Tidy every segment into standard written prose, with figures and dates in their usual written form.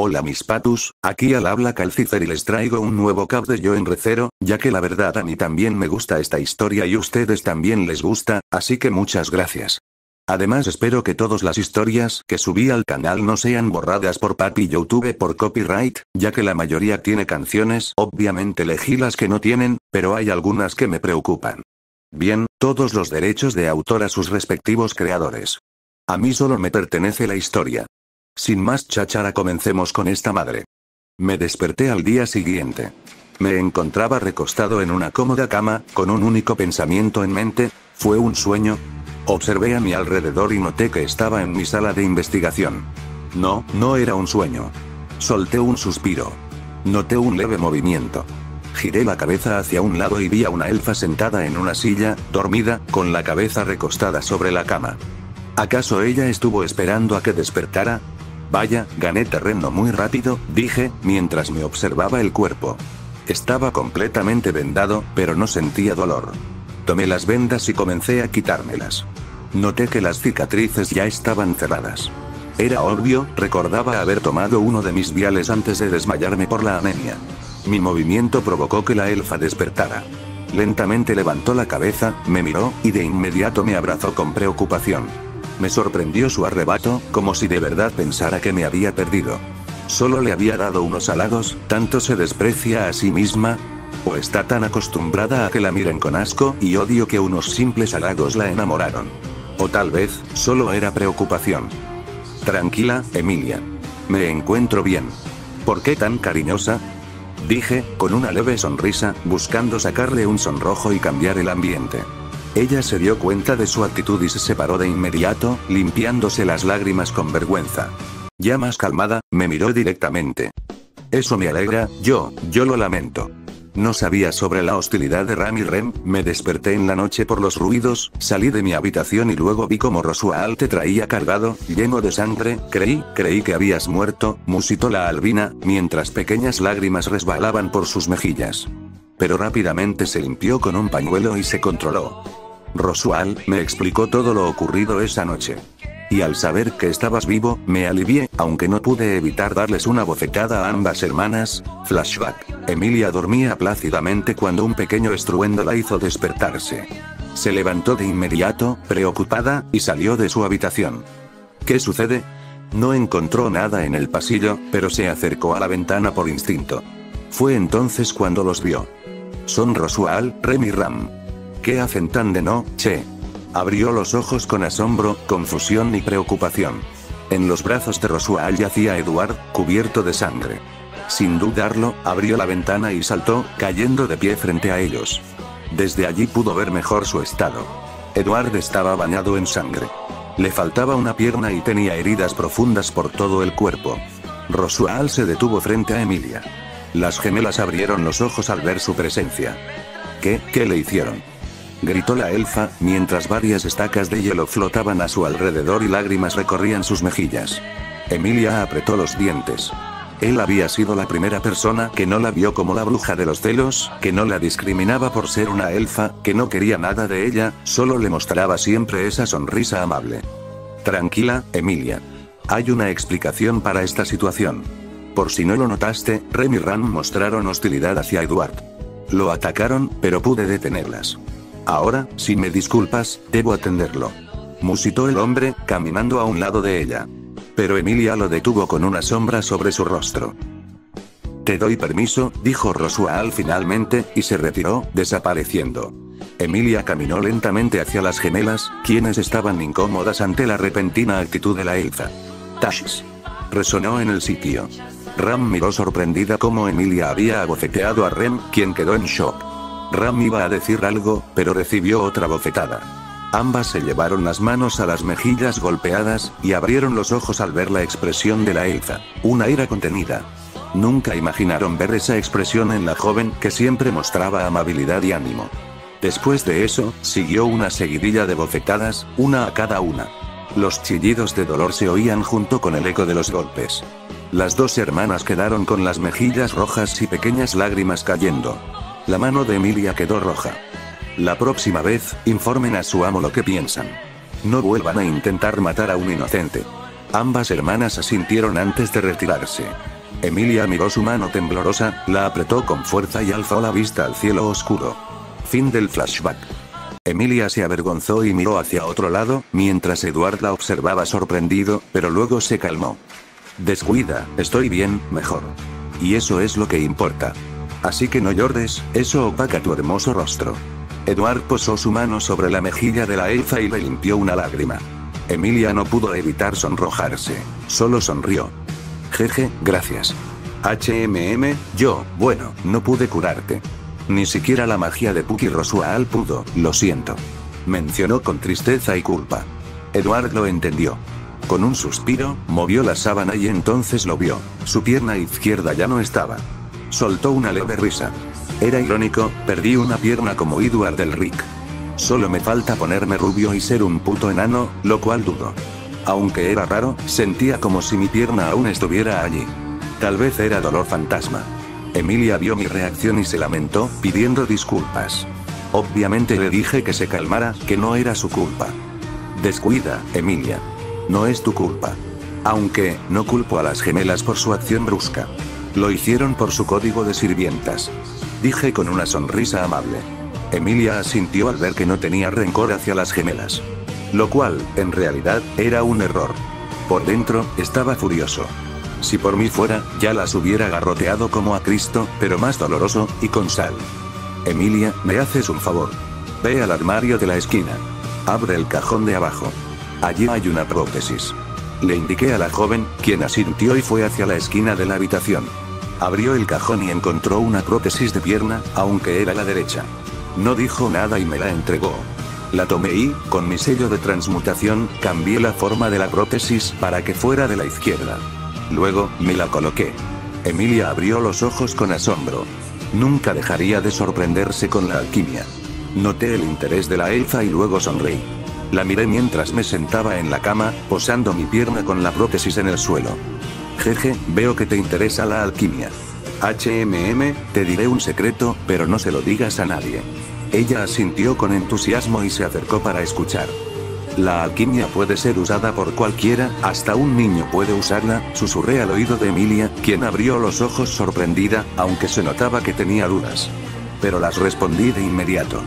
Hola mis patus, aquí al habla Calcifer y les traigo un nuevo cap de Yo en Recero, ya que la verdad a mí también me gusta esta historia y ustedes también les gusta, así que muchas gracias. Además espero que todas las historias que subí al canal no sean borradas por Papi YouTube por copyright, ya que la mayoría tiene canciones, obviamente elegí las que no tienen, pero hay algunas que me preocupan. Bien, todos los derechos de autor a sus respectivos creadores. A mí solo me pertenece la historia. Sin más cháchara, comencemos con esta madre. Me desperté al día siguiente. Me encontraba recostado en una cómoda cama, con un único pensamiento en mente: ¿fue un sueño? Observé a mi alrededor y noté que estaba en mi sala de investigación. No, no era un sueño. Solté un suspiro. Noté un leve movimiento. Giré la cabeza hacia un lado y vi a una elfa sentada en una silla, dormida, con la cabeza recostada sobre la cama. ¿Acaso ella estuvo esperando a que despertara? Vaya, gané terreno muy rápido, dije, mientras me observaba el cuerpo. Estaba completamente vendado, pero no sentía dolor. Tomé las vendas y comencé a quitármelas. Noté que las cicatrices ya estaban cerradas. Era obvio, recordaba haber tomado uno de mis viales antes de desmayarme por la anemia. Mi movimiento provocó que la elfa despertara. Lentamente levantó la cabeza, me miró, y de inmediato me abrazó con preocupación. Me sorprendió su arrebato, como si de verdad pensara que me había perdido. Solo le había dado unos halagos, ¿tanto se desprecia a sí misma? ¿O está tan acostumbrada a que la miren con asco y odio que unos simples halagos la enamoraron? O tal vez, solo era preocupación. Tranquila, Emilia. Me encuentro bien. ¿Por qué tan cariñosa? Dije, con una leve sonrisa, buscando sacarle un sonrojo y cambiar el ambiente. Ella se dio cuenta de su actitud y se separó de inmediato, limpiándose las lágrimas con vergüenza. Ya más calmada, me miró directamente. Eso me alegra, yo lo lamento. No sabía sobre la hostilidad de Ram y Rem, me desperté en la noche por los ruidos, salí de mi habitación y luego vi como Rosual te traía cargado, lleno de sangre. Creí que habías muerto, musitó la albina, mientras pequeñas lágrimas resbalaban por sus mejillas. Pero rápidamente se limpió con un pañuelo y se controló. Rosual me explicó todo lo ocurrido esa noche. Y al saber que estabas vivo, me alivié, aunque no pude evitar darles una bofetada a ambas hermanas. Flashback. Emilia dormía plácidamente cuando un pequeño estruendo la hizo despertarse. Se levantó de inmediato, preocupada, y salió de su habitación. ¿Qué sucede? No encontró nada en el pasillo, pero se acercó a la ventana por instinto. Fue entonces cuando los vio. Son Rosual, Rem y Ram. ¿Qué hacen tan de noche? Abrió los ojos con asombro, confusión y preocupación. En los brazos de Rosual yacía Edward, cubierto de sangre. Sin dudarlo, abrió la ventana y saltó, cayendo de pie frente a ellos. Desde allí pudo ver mejor su estado. Edward estaba bañado en sangre. Le faltaba una pierna y tenía heridas profundas por todo el cuerpo. Rosual se detuvo frente a Emilia. Las gemelas abrieron los ojos al ver su presencia. ¿Qué le hicieron?, gritó la elfa, mientras varias estacas de hielo flotaban a su alrededor y lágrimas recorrían sus mejillas. Emilia apretó los dientes. Él había sido la primera persona que no la vio como la bruja de los celos, que no la discriminaba por ser una elfa, que no quería nada de ella, solo le mostraba siempre esa sonrisa amable. Tranquila, Emilia. Hay una explicación para esta situación. Por si no lo notaste, Rem y Ram mostraron hostilidad hacia Edward. Lo atacaron, pero pude detenerlas. Ahora, si me disculpas, debo atenderlo. Musitó el hombre, caminando a un lado de ella. Pero Emilia lo detuvo con una sombra sobre su rostro. Te doy permiso, dijo Rosual finalmente, y se retiró, desapareciendo. Emilia caminó lentamente hacia las gemelas, quienes estaban incómodas ante la repentina actitud de la elfa. Tash. Resonó en el sitio. Ram miró sorprendida cómo Emilia había abofeteado a Rem, quien quedó en shock. Ram iba a decir algo, pero recibió otra bofetada. Ambas se llevaron las manos a las mejillas golpeadas, y abrieron los ojos al ver la expresión de la elfa. Una ira contenida. Nunca imaginaron ver esa expresión en la joven, que siempre mostraba amabilidad y ánimo. Después de eso, siguió una seguidilla de bofetadas, una a cada una. Los chillidos de dolor se oían junto con el eco de los golpes. Las dos hermanas quedaron con las mejillas rojas y pequeñas lágrimas cayendo. La mano de Emilia quedó roja. La próxima vez, informen a su amo lo que piensan. No vuelvan a intentar matar a un inocente. Ambas hermanas asintieron antes de retirarse. Emilia miró su mano temblorosa, la apretó con fuerza y alzó la vista al cielo oscuro. Fin del flashback. Emilia se avergonzó y miró hacia otro lado, mientras Edward la observaba sorprendido, pero luego se calmó. Descuida, estoy bien, mejor. Y eso es lo que importa. Así que no llores, eso opaca tu hermoso rostro. Edward posó su mano sobre la mejilla de la elfa y le limpió una lágrima. Emilia no pudo evitar sonrojarse, solo sonrió. Jeje, gracias. Bueno, no pude curarte. Ni siquiera la magia de Puck y Rosuaal pudo, lo siento. Mencionó con tristeza y culpa. Edward lo entendió. Con un suspiro, movió la sábana y entonces lo vio. Su pierna izquierda ya no estaba. Soltó una leve risa. Era irónico, perdí una pierna como Edward Elric. Solo me falta ponerme rubio y ser un puto enano, lo cual dudo. Aunque era raro, sentía como si mi pierna aún estuviera allí. Tal vez era dolor fantasma. Emilia vio mi reacción y se lamentó, pidiendo disculpas. Obviamente le dije que se calmara, que no era su culpa. Descuida, Emilia. No es tu culpa. Aunque, no culpo a las gemelas por su acción brusca. Lo hicieron por su código de sirvientas. Dije con una sonrisa amable. Emilia asintió al ver que no tenía rencor hacia las gemelas. Lo cual, en realidad, era un error. Por dentro, estaba furioso. Si por mí fuera, ya las hubiera garroteado como a Cristo, pero más doloroso, y con sal. Emilia, ¿me haces un favor? Ve al armario de la esquina. Abre el cajón de abajo. Allí hay una prótesis. Le indiqué a la joven, quien asintió y fue hacia la esquina de la habitación. Abrió el cajón y encontró una prótesis de pierna, aunque era la derecha. No dijo nada y me la entregó. La tomé y, con mi sello de transmutación, cambié la forma de la prótesis para que fuera de la izquierda. Luego, me la coloqué. Emilia abrió los ojos con asombro. Nunca dejaría de sorprenderse con la alquimia. Noté el interés de la elfa y luego sonreí. La miré mientras me sentaba en la cama, posando mi pierna con la prótesis en el suelo. Jeje, veo que te interesa la alquimia. Te diré un secreto, pero no se lo digas a nadie. Ella asintió con entusiasmo y se acercó para escuchar. La alquimia puede ser usada por cualquiera, hasta un niño puede usarla, susurré al oído de Emilia, quien abrió los ojos sorprendida, aunque se notaba que tenía dudas. Pero las respondí de inmediato.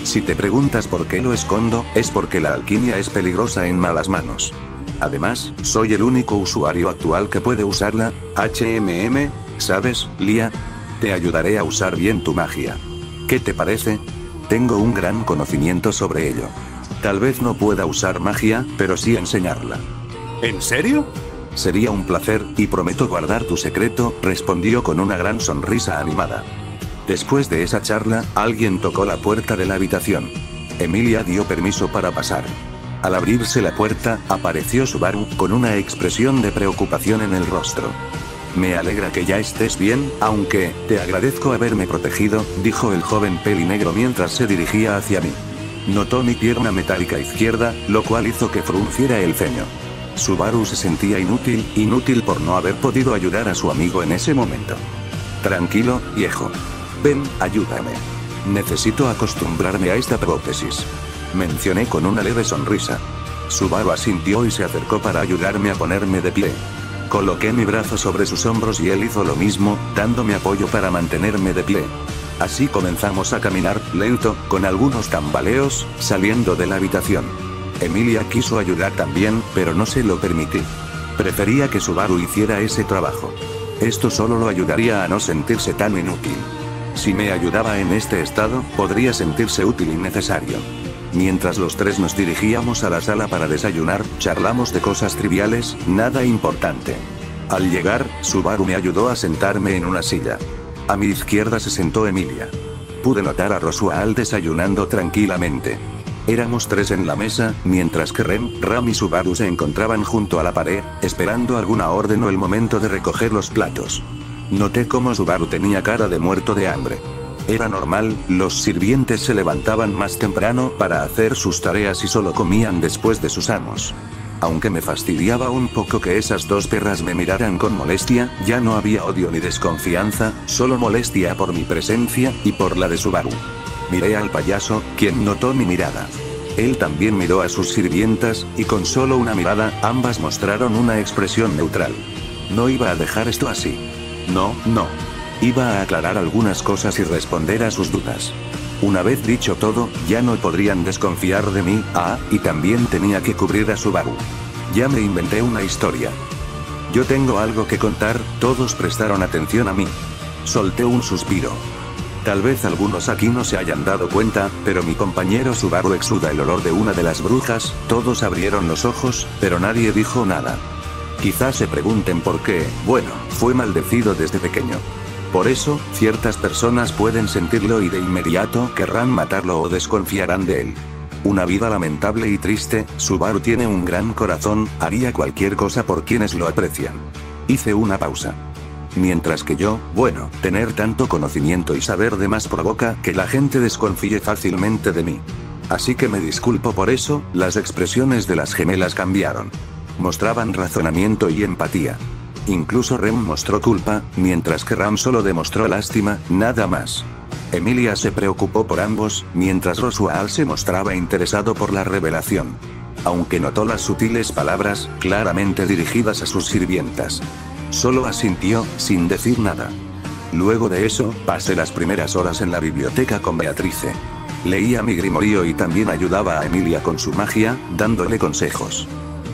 Si te preguntas por qué lo escondo, es porque la alquimia es peligrosa en malas manos. Además, soy el único usuario actual que puede usarla. ¿Sabes, Lia? Te ayudaré a usar bien tu magia. ¿Qué te parece? Tengo un gran conocimiento sobre ello. Tal vez no pueda usar magia, pero sí enseñarla. ¿En serio? Sería un placer, y prometo guardar tu secreto, respondió con una gran sonrisa animada. Después de esa charla, alguien tocó la puerta de la habitación. Emilia dio permiso para pasar. Al abrirse la puerta, apareció Subaru, con una expresión de preocupación en el rostro. Me alegra que ya estés bien, aunque, te agradezco haberme protegido, dijo el joven pelinegro mientras se dirigía hacia mí. Notó mi pierna metálica izquierda, lo cual hizo que frunciera el ceño. Subaru se sentía inútil por no haber podido ayudar a su amigo en ese momento. Tranquilo, viejo. Ven, ayúdame. Necesito acostumbrarme a esta prótesis. Mencioné con una leve sonrisa. Subaru asintió y se acercó para ayudarme a ponerme de pie. Coloqué mi brazo sobre sus hombros y él hizo lo mismo, dándome apoyo para mantenerme de pie. Así comenzamos a caminar, lento, con algunos tambaleos, saliendo de la habitación. Emilia quiso ayudar también, pero no se lo permití. Prefería que Subaru hiciera ese trabajo. Esto solo lo ayudaría a no sentirse tan inútil. Si me ayudaba en este estado, podría sentirse útil y necesario. Mientras los tres nos dirigíamos a la sala para desayunar, charlamos de cosas triviales, nada importante. Al llegar, Subaru me ayudó a sentarme en una silla. A mi izquierda se sentó Emilia. Pude notar a Rosuaal desayunando tranquilamente. Éramos tres en la mesa, mientras que Ram y Subaru se encontraban junto a la pared, esperando alguna orden o el momento de recoger los platos. Noté cómo Subaru tenía cara de muerto de hambre. Era normal, los sirvientes se levantaban más temprano para hacer sus tareas y solo comían después de sus amos. Aunque me fastidiaba un poco que esas dos perras me miraran con molestia, ya no había odio ni desconfianza, solo molestia por mi presencia, y por la de Subaru. Miré al payaso, quien notó mi mirada. Él también miró a sus sirvientas, y con solo una mirada, ambas mostraron una expresión neutral. No iba a dejar esto así. No, no. Iba a aclarar algunas cosas y responder a sus dudas. Una vez dicho todo, ya no podrían desconfiar de mí, y también tenía que cubrir a Subaru. Ya me inventé una historia. Yo tengo algo que contar, todos prestaron atención a mí. Solté un suspiro. Tal vez algunos aquí no se hayan dado cuenta, pero mi compañero Subaru exuda el olor de una de las brujas, todos abrieron los ojos, pero nadie dijo nada. Quizás se pregunten por qué, bueno, fue maldecido desde pequeño. Por eso, ciertas personas pueden sentirlo y de inmediato querrán matarlo o desconfiarán de él. Una vida lamentable y triste, Subaru tiene un gran corazón, haría cualquier cosa por quienes lo aprecian. Hice una pausa. Mientras que yo, bueno, tener tanto conocimiento y saber de más provoca que la gente desconfíe fácilmente de mí. Así que me disculpo por eso, las expresiones de las gemelas cambiaron. Mostraban razonamiento y empatía. Incluso Rem mostró culpa, mientras que Ram solo demostró lástima, nada más. Emilia se preocupó por ambos, mientras Roswaal se mostraba interesado por la revelación. Aunque notó las sutiles palabras, claramente dirigidas a sus sirvientas. Solo asintió, sin decir nada. Luego de eso, pasé las primeras horas en la biblioteca con Beatrice. Leía mi grimorio y también ayudaba a Emilia con su magia, dándole consejos.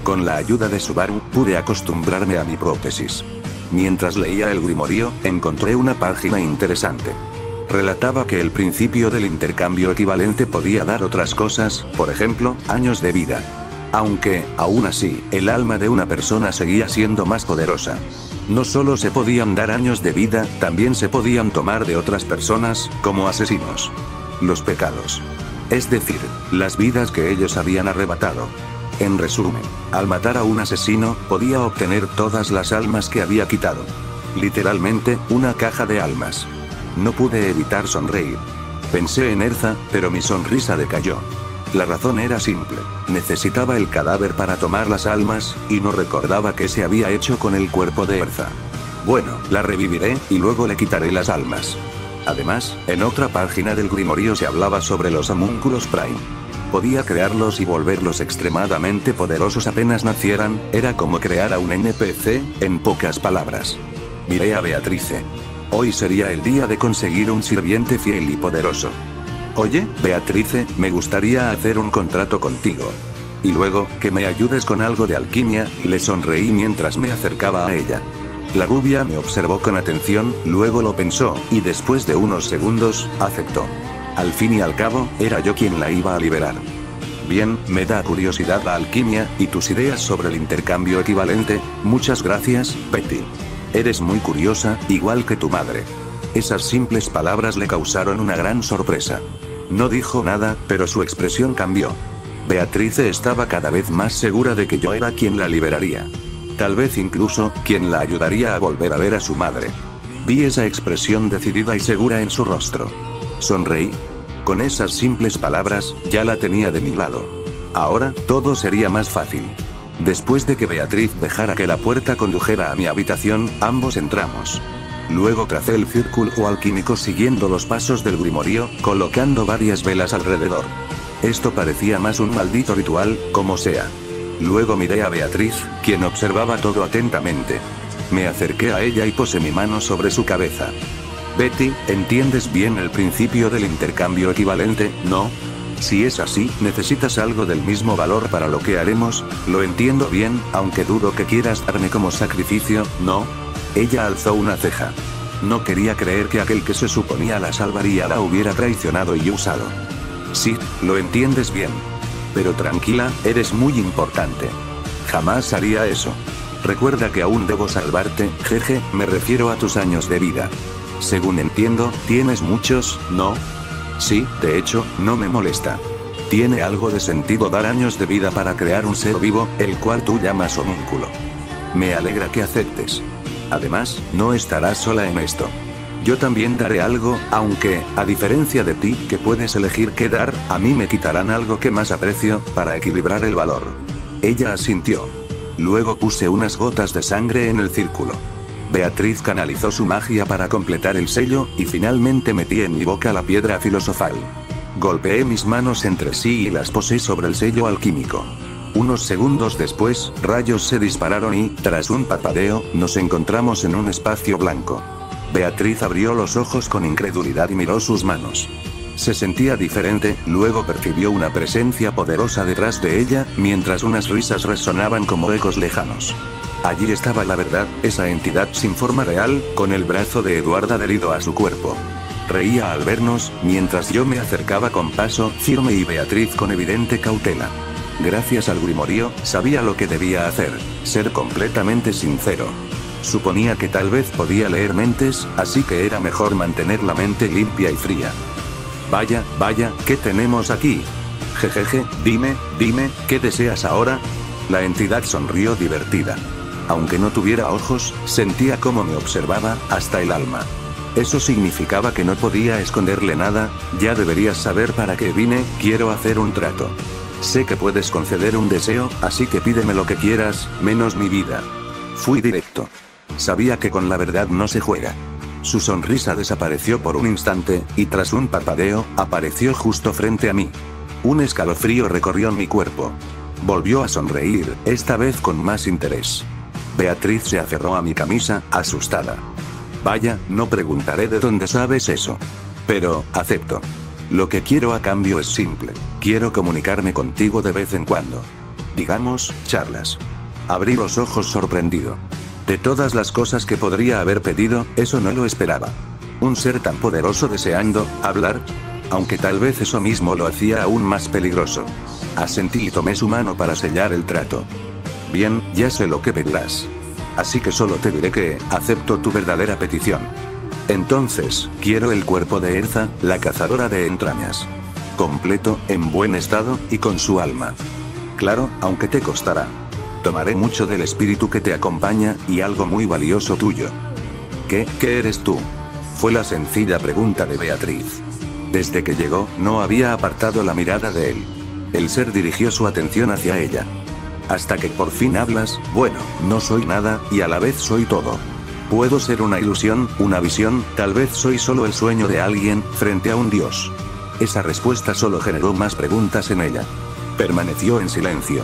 Con la ayuda de Subaru, pude acostumbrarme a mi prótesis. Mientras leía el grimorio, encontré una página interesante. Relataba que el principio del intercambio equivalente podía dar otras cosas, por ejemplo, años de vida. Aunque, aún así, el alma de una persona seguía siendo más poderosa. No solo se podían dar años de vida, también se podían tomar de otras personas, como asesinos. Los pecados. Es decir, las vidas que ellos habían arrebatado. En resumen, al matar a un asesino, podía obtener todas las almas que había quitado. Literalmente, una caja de almas. No pude evitar sonreír. Pensé en Erza, pero mi sonrisa decayó. La razón era simple. Necesitaba el cadáver para tomar las almas, y no recordaba qué se había hecho con el cuerpo de Erza. Bueno, la reviviré, y luego le quitaré las almas. Además, en otra página del grimorio se hablaba sobre los homúnculos Prime. Podía crearlos y volverlos extremadamente poderosos apenas nacieran, era como crear a un NPC, en pocas palabras. Miré a Beatrice. Hoy sería el día de conseguir un sirviente fiel y poderoso. Oye, Beatrice, me gustaría hacer un contrato contigo. Y luego, que me ayudes con algo de alquimia, le sonreí mientras me acercaba a ella. La rubia me observó con atención, luego lo pensó, y después de unos segundos, aceptó. Al fin y al cabo, era yo quien la iba a liberar. Bien, me da curiosidad la alquimia, y tus ideas sobre el intercambio equivalente. Muchas gracias, Betty. Eres muy curiosa, igual que tu madre. Esas simples palabras le causaron una gran sorpresa. No dijo nada, pero su expresión cambió. Beatrice estaba cada vez más segura de que yo era quien la liberaría. Tal vez incluso, quien la ayudaría a volver a ver a su madre. Vi esa expresión decidida y segura en su rostro. Sonreí. Con esas simples palabras, ya la tenía de mi lado. Ahora, todo sería más fácil. Después de que Beatriz dejara que la puerta condujera a mi habitación, ambos entramos. Luego tracé el círculo alquímico siguiendo los pasos del grimorio, colocando varias velas alrededor. Esto parecía más un maldito ritual, como sea. Luego miré a Beatriz, quien observaba todo atentamente. Me acerqué a ella y posé mi mano sobre su cabeza. Betty, ¿entiendes bien el principio del intercambio equivalente, no? Si es así, necesitas algo del mismo valor para lo que haremos. Lo entiendo bien, aunque dudo que quieras darme como sacrificio, ¿no? Ella alzó una ceja. No quería creer que aquel que se suponía la salvaría la hubiera traicionado y usado. Sí, lo entiendes bien. Pero tranquila, eres muy importante. Jamás haría eso. Recuerda que aún debo salvarte, jeje, me refiero a tus años de vida. Según entiendo, tienes muchos, ¿no? Sí, de hecho, no me molesta. Tiene algo de sentido dar años de vida para crear un ser vivo, el cual tú llamas homúnculo. Me alegra que aceptes. Además, no estarás sola en esto. Yo también daré algo, aunque, a diferencia de ti, que puedes elegir qué dar, a mí me quitarán algo que más aprecio, para equilibrar el valor. Ella asintió. Luego puse unas gotas de sangre en el círculo. Beatriz canalizó su magia para completar el sello, y finalmente metí en mi boca la piedra filosofal. Golpeé mis manos entre sí y las posé sobre el sello alquímico. Unos segundos después, rayos se dispararon y, tras un parpadeo, nos encontramos en un espacio blanco. Beatriz abrió los ojos con incredulidad y miró sus manos. Se sentía diferente, luego percibió una presencia poderosa detrás de ella, mientras unas risas resonaban como ecos lejanos. Allí estaba la verdad, esa entidad sin forma real, con el brazo de Eduardo adherido a su cuerpo. Reía al vernos, mientras yo me acercaba con paso firme y Beatriz con evidente cautela. Gracias al grimorío, sabía lo que debía hacer, ser completamente sincero. Suponía que tal vez podía leer mentes, así que era mejor mantener la mente limpia y fría. Vaya, ¿qué tenemos aquí? Jejeje, dime, ¿qué deseas ahora? La entidad sonrió divertida. Aunque no tuviera ojos, sentía cómo me observaba, hasta el alma. Eso significaba que no podía esconderle nada. Ya deberías saber para qué vine, quiero hacer un trato. Sé que puedes conceder un deseo, así que pídeme lo que quieras, menos mi vida. Fui directo. Sabía que con la verdad no se juega. Su sonrisa desapareció por un instante, y tras un parpadeo, apareció justo frente a mí. Un escalofrío recorrió mi cuerpo. Volvió a sonreír, esta vez con más interés. Beatriz se aferró a mi camisa, asustada. Vaya, no preguntaré de dónde sabes eso. Pero, acepto. Lo que quiero a cambio es simple. Quiero comunicarme contigo de vez en cuando. Digamos, charlas. Abrí los ojos sorprendido. De todas las cosas que podría haber pedido, eso no lo esperaba. Un ser tan poderoso deseando hablar, aunque tal vez eso mismo lo hacía aún más peligroso. Asentí y tomé su mano para sellar el trato. Bien, ya sé lo que pedirás. Así que solo te diré que acepto tu verdadera petición. Entonces, quiero el cuerpo de Erza, la cazadora de entrañas. Completo, en buen estado, y con su alma. Claro, aunque te costará. Tomaré mucho del espíritu que te acompaña, y algo muy valioso tuyo. ¿Qué eres tú? Fue la sencilla pregunta de Beatriz. Desde que llegó, no había apartado la mirada de él. El ser dirigió su atención hacia ella. Hasta que por fin hablas, bueno, no soy nada, y a la vez soy todo. Puedo ser una ilusión, una visión, tal vez soy solo el sueño de alguien, frente a un dios. Esa respuesta solo generó más preguntas en ella. Permaneció en silencio.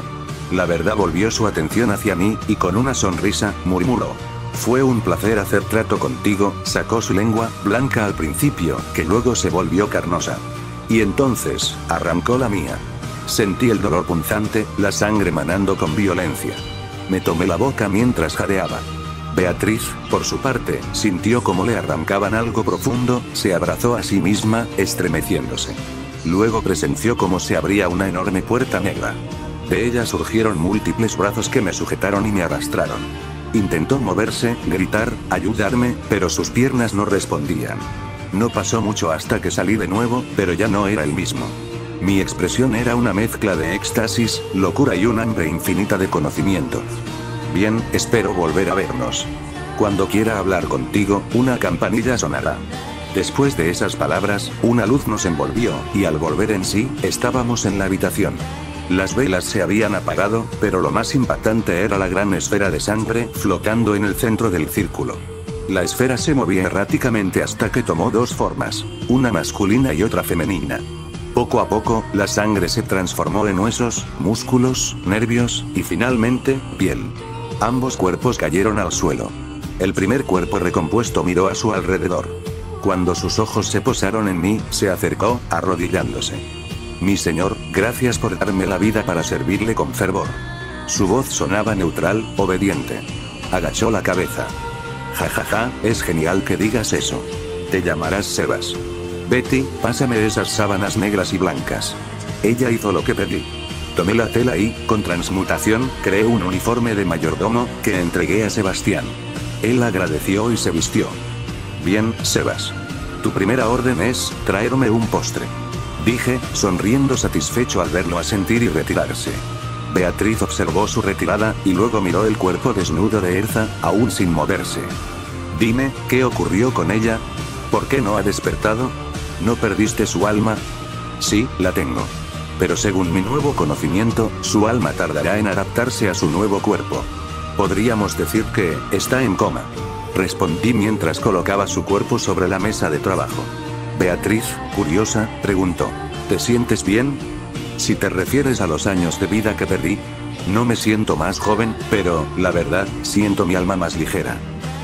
La verdad volvió su atención hacia mí, y con una sonrisa, murmuró. Fue un placer hacer trato contigo, sacó su lengua, blanca al principio, que luego se volvió carnosa. Y entonces, arrancó la mía. Sentí el dolor punzante, la sangre manando con violencia. Me tomé la boca mientras jadeaba. Beatriz, por su parte, sintió como le arrancaban algo profundo, se abrazó a sí misma, estremeciéndose. Luego presenció cómo se abría una enorme puerta negra. De ella surgieron múltiples brazos que me sujetaron y me arrastraron. Intentó moverse, gritar, ayudarme, pero sus piernas no respondían. No pasó mucho hasta que salí de nuevo, pero ya no era el mismo. Mi expresión era una mezcla de éxtasis, locura y un hambre infinita de conocimiento. Bien, espero volver a vernos. Cuando quiera hablar contigo, una campanilla sonará. Después de esas palabras, una luz nos envolvió, y al volver en sí, estábamos en la habitación. Las velas se habían apagado, pero lo más impactante era la gran esfera de sangre, flotando en el centro del círculo. La esfera se movía erráticamente hasta que tomó dos formas, una masculina y otra femenina. Poco a poco, la sangre se transformó en huesos, músculos, nervios, y finalmente, piel. Ambos cuerpos cayeron al suelo. El primer cuerpo recompuesto miró a su alrededor. Cuando sus ojos se posaron en mí, se acercó, arrodillándose. Mi señor, gracias por darme la vida para servirle con fervor. Su voz sonaba neutral, obediente. Agachó la cabeza. Jajaja, es genial que digas eso. Te llamarás Sebas. Betty, pásame esas sábanas negras y blancas. Ella hizo lo que pedí. Tomé la tela y, con transmutación, creé un uniforme de mayordomo, que entregué a Sebastián. Él agradeció y se vistió. Bien, Sebas. Tu primera orden es, traerme un postre. Dije, sonriendo satisfecho al verlo asentir y retirarse. Beatriz observó su retirada, y luego miró el cuerpo desnudo de Erza, aún sin moverse. Dime, ¿qué ocurrió con ella? ¿Por qué no ha despertado? ¿No perdiste su alma? Sí, la tengo. Pero según mi nuevo conocimiento, su alma tardará en adaptarse a su nuevo cuerpo. Podríamos decir que, está en coma. Respondí mientras colocaba su cuerpo sobre la mesa de trabajo. Beatriz, curiosa, preguntó. ¿Te sientes bien? Si te refieres a los años de vida que perdí, no me siento más joven, pero, la verdad, siento mi alma más ligera.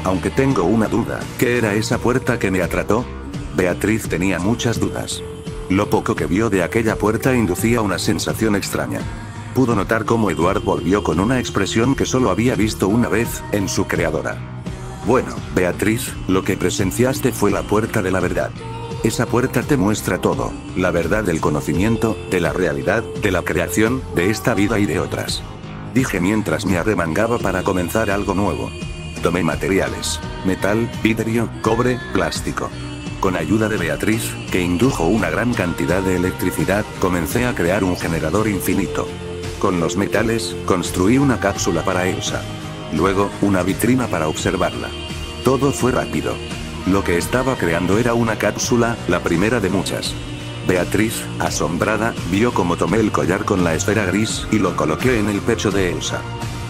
Aunque tengo una duda, ¿qué era esa puerta que me atrapó? Beatriz tenía muchas dudas. Lo poco que vio de aquella puerta inducía una sensación extraña. Pudo notar cómo Edward volvió con una expresión que solo había visto una vez, en su creadora. Bueno, Beatriz, lo que presenciaste fue la puerta de la verdad. Esa puerta te muestra todo, la verdad del conocimiento, de la realidad, de la creación, de esta vida y de otras. Dije mientras me arremangaba para comenzar algo nuevo. Tomé materiales: metal, vidrio, cobre, plástico. Con ayuda de Beatriz, que indujo una gran cantidad de electricidad, comencé a crear un generador infinito. Con los metales, construí una cápsula para Elsa. Luego, una vitrina para observarla. Todo fue rápido. Lo que estaba creando era una cápsula, la primera de muchas. Beatriz, asombrada, vio cómo tomé el collar con la esfera gris y lo coloqué en el pecho de Elsa.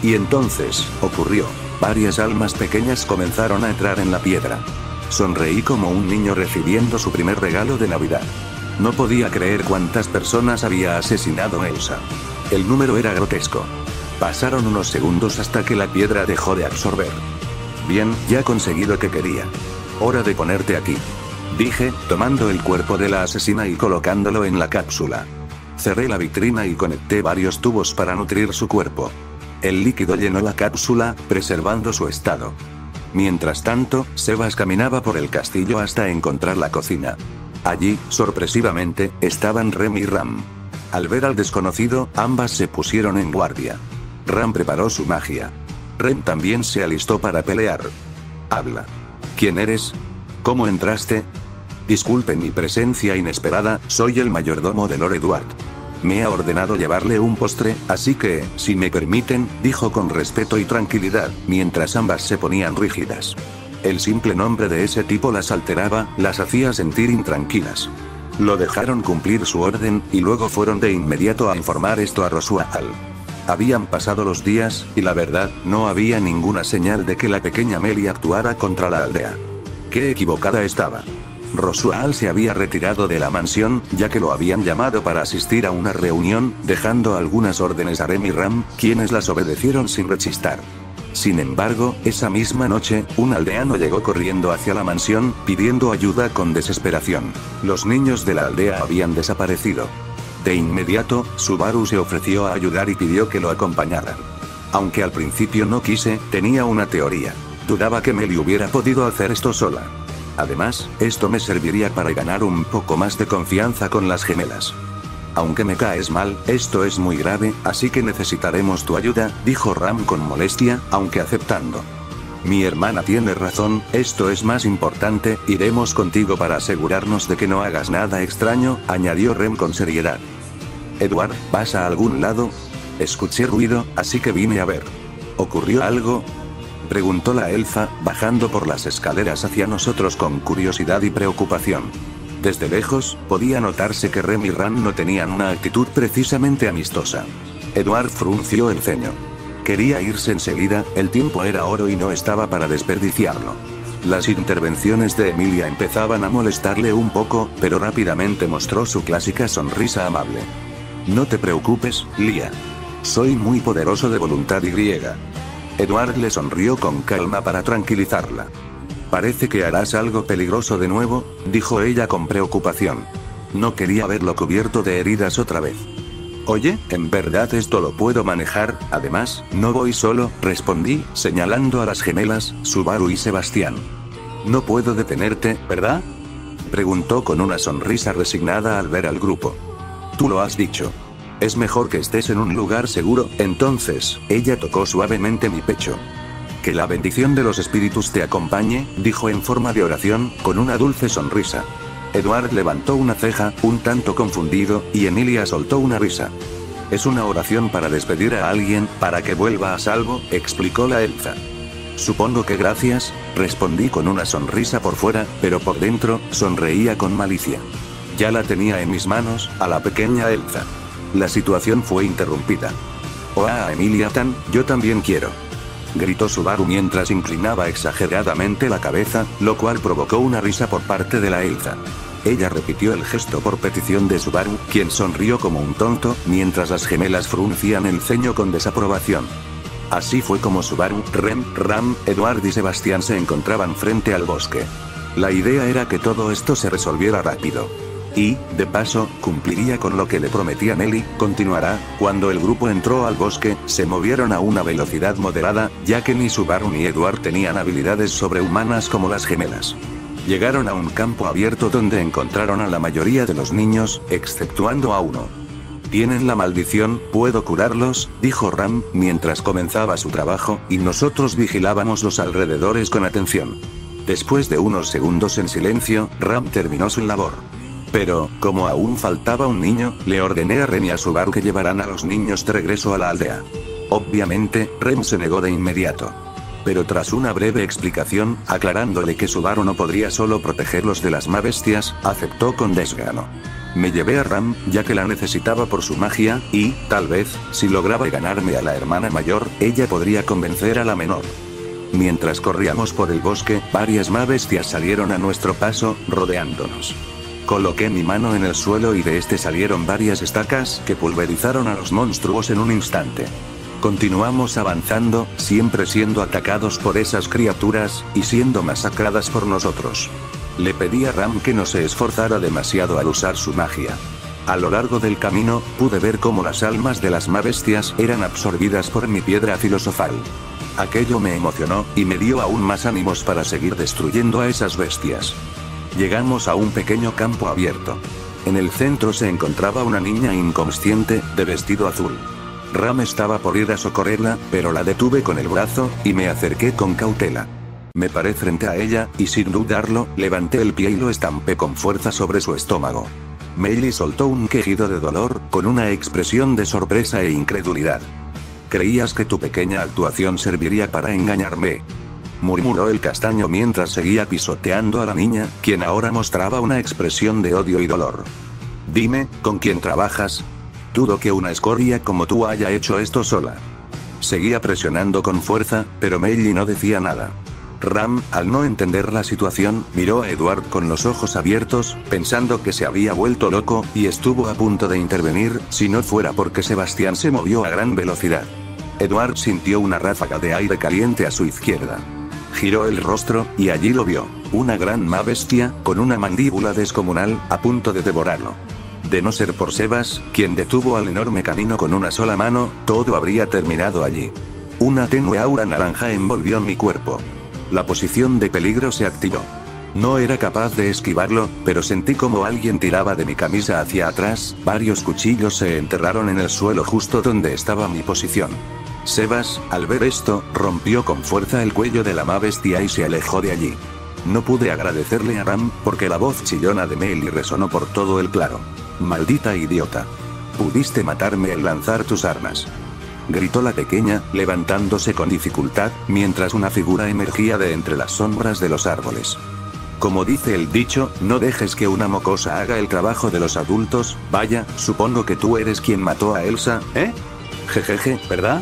Y entonces, ocurrió. Varias almas pequeñas comenzaron a entrar en la piedra. Sonreí como un niño recibiendo su primer regalo de Navidad. No podía creer cuántas personas había asesinado Elsa. El número era grotesco. Pasaron unos segundos hasta que la piedra dejó de absorber. Bien, ya conseguí lo que quería. Hora de ponerte aquí. Dije, tomando el cuerpo de la asesina y colocándolo en la cápsula. Cerré la vitrina y conecté varios tubos para nutrir su cuerpo. El líquido llenó la cápsula, preservando su estado. Mientras tanto, Sebas caminaba por el castillo hasta encontrar la cocina. Allí, sorpresivamente, estaban Rem y Ram. Al ver al desconocido, ambas se pusieron en guardia. Ram preparó su magia. Rem también se alistó para pelear. Habla. ¿Quién eres? ¿Cómo entraste? Disculpe mi presencia inesperada, soy el mayordomo de Lord Edward. Me ha ordenado llevarle un postre, así que, si me permiten, dijo con respeto y tranquilidad, mientras ambas se ponían rígidas. El simple nombre de ese tipo las alteraba, las hacía sentir intranquilas. Lo dejaron cumplir su orden, y luego fueron de inmediato a informar esto a Rosual. Habían pasado los días, y la verdad, no había ninguna señal de que la pequeña Melly actuara contra la aldea. ¡Qué equivocada estaba! Rosual se había retirado de la mansión, ya que lo habían llamado para asistir a una reunión, dejando algunas órdenes a Rem y Ram, quienes las obedecieron sin rechistar. Sin embargo, esa misma noche, un aldeano llegó corriendo hacia la mansión, pidiendo ayuda con desesperación. Los niños de la aldea habían desaparecido. De inmediato, Subaru se ofreció a ayudar y pidió que lo acompañaran. Aunque al principio no quise, tenía una teoría. Dudaba que Melly hubiera podido hacer esto sola. Además, esto me serviría para ganar un poco más de confianza con las gemelas. Aunque me caes mal, esto es muy grave, así que necesitaremos tu ayuda, dijo Ram con molestia, aunque aceptando. Mi hermana tiene razón, esto es más importante, iremos contigo para asegurarnos de que no hagas nada extraño, añadió Rem con seriedad. Edward, ¿vas a algún lado? Escuché ruido, así que vine a ver. ¿Ocurrió algo? Preguntó la elfa, bajando por las escaleras hacia nosotros con curiosidad y preocupación. Desde lejos, podía notarse que Rem y Ram no tenían una actitud precisamente amistosa. Edward frunció el ceño. Quería irse enseguida, el tiempo era oro y no estaba para desperdiciarlo. Las intervenciones de Emilia empezaban a molestarle un poco, pero rápidamente mostró su clásica sonrisa amable. No te preocupes, Lia. Soy muy poderoso de voluntad y griega. Edward le sonrió con calma para tranquilizarla. Parece que harás algo peligroso de nuevo, dijo ella con preocupación. No quería verlo cubierto de heridas otra vez. Oye, en verdad esto lo puedo manejar, además, no voy solo, respondí, señalando a las gemelas, Subaru y Sebastián. No puedo detenerte, ¿verdad? Preguntó con una sonrisa resignada al ver al grupo. Tú lo has dicho. Es mejor que estés en un lugar seguro, entonces, ella tocó suavemente mi pecho. Que la bendición de los espíritus te acompañe, dijo en forma de oración, con una dulce sonrisa. Edward levantó una ceja, un tanto confundido, y Emilia soltó una risa. Es una oración para despedir a alguien, para que vuelva a salvo, explicó la elfa. Supongo que gracias, respondí con una sonrisa por fuera, pero por dentro, sonreía con malicia. Ya la tenía en mis manos, a la pequeña elfa. La situación fue interrumpida. «Oa, Emilia-tan, yo también quiero», gritó Subaru mientras inclinaba exageradamente la cabeza, lo cual provocó una risa por parte de la elfa. Ella repitió el gesto por petición de Subaru, quien sonrió como un tonto, mientras las gemelas fruncían el ceño con desaprobación. Así fue como Subaru, Ram, Edward y Sebastián se encontraban frente al bosque. La idea era que todo esto se resolviera rápido. Y, de paso, cumpliría con lo que le prometía Nelly, continuará. Cuando el grupo entró al bosque, se movieron a una velocidad moderada, ya que ni Subaru ni Edward tenían habilidades sobrehumanas como las gemelas. Llegaron a un campo abierto donde encontraron a la mayoría de los niños, exceptuando a uno. «Tienen la maldición, ¿puedo curarlos?», dijo Ram, mientras comenzaba su trabajo, y nosotros vigilábamos los alrededores con atención. Después de unos segundos en silencio, Ram terminó su labor. Pero, como aún faltaba un niño, le ordené a Rem y a Subaru que llevaran a los niños de regreso a la aldea. Obviamente, Rem se negó de inmediato. Pero tras una breve explicación, aclarándole que Subaru no podría solo protegerlos de las bestias, aceptó con desgano. Me llevé a Ram, ya que la necesitaba por su magia, y, tal vez, si lograba ganarme a la hermana mayor, ella podría convencer a la menor. Mientras corríamos por el bosque, varias bestias salieron a nuestro paso, rodeándonos. Coloqué mi mano en el suelo y de este salieron varias estacas que pulverizaron a los monstruos en un instante. Continuamos avanzando, siempre siendo atacados por esas criaturas, y siendo masacradas por nosotros. Le pedí a Ram que no se esforzara demasiado al usar su magia. A lo largo del camino, pude ver cómo las almas de las bestias eran absorbidas por mi piedra filosofal. Aquello me emocionó, y me dio aún más ánimos para seguir destruyendo a esas bestias. Llegamos a un pequeño campo abierto. En el centro se encontraba una niña inconsciente, de vestido azul. Ram estaba por ir a socorrerla, pero la detuve con el brazo, y me acerqué con cautela. Me paré frente a ella, y sin dudarlo, levanté el pie y lo estampé con fuerza sobre su estómago. Meili soltó un quejido de dolor, con una expresión de sorpresa e incredulidad. «¿Creías que tu pequeña actuación serviría para engañarme?», murmuró el castaño mientras seguía pisoteando a la niña, quien ahora mostraba una expresión de odio y dolor. «Dime, ¿con quién trabajas? Dudo que una escoria como tú haya hecho esto sola». Seguía presionando con fuerza, pero Meili no decía nada. Ram, al no entender la situación, miró a Edward con los ojos abiertos, pensando que se había vuelto loco, y estuvo a punto de intervenir, si no fuera porque Sebastián se movió a gran velocidad. Edward sintió una ráfaga de aire caliente a su izquierda. Giró el rostro, y allí lo vio, una gran bestia, con una mandíbula descomunal, a punto de devorarlo. De no ser por Sebas, quien detuvo al enorme canino con una sola mano, todo habría terminado allí. Una tenue aura naranja envolvió mi cuerpo. La posición de peligro se activó. No era capaz de esquivarlo, pero sentí como alguien tiraba de mi camisa hacia atrás, varios cuchillos se enterraron en el suelo justo donde estaba mi posición. Sebas, al ver esto, rompió con fuerza el cuello de la bestia y se alejó de allí. No pude agradecerle a Ram, porque la voz chillona de Meili resonó por todo el claro. «Maldita idiota. Pudiste matarme al lanzar tus armas», gritó la pequeña, levantándose con dificultad, mientras una figura emergía de entre las sombras de los árboles. Como dice el dicho, no dejes que una mocosa haga el trabajo de los adultos. Vaya, supongo que tú eres quien mató a Elsa, ¿eh? Jejeje, ¿verdad?,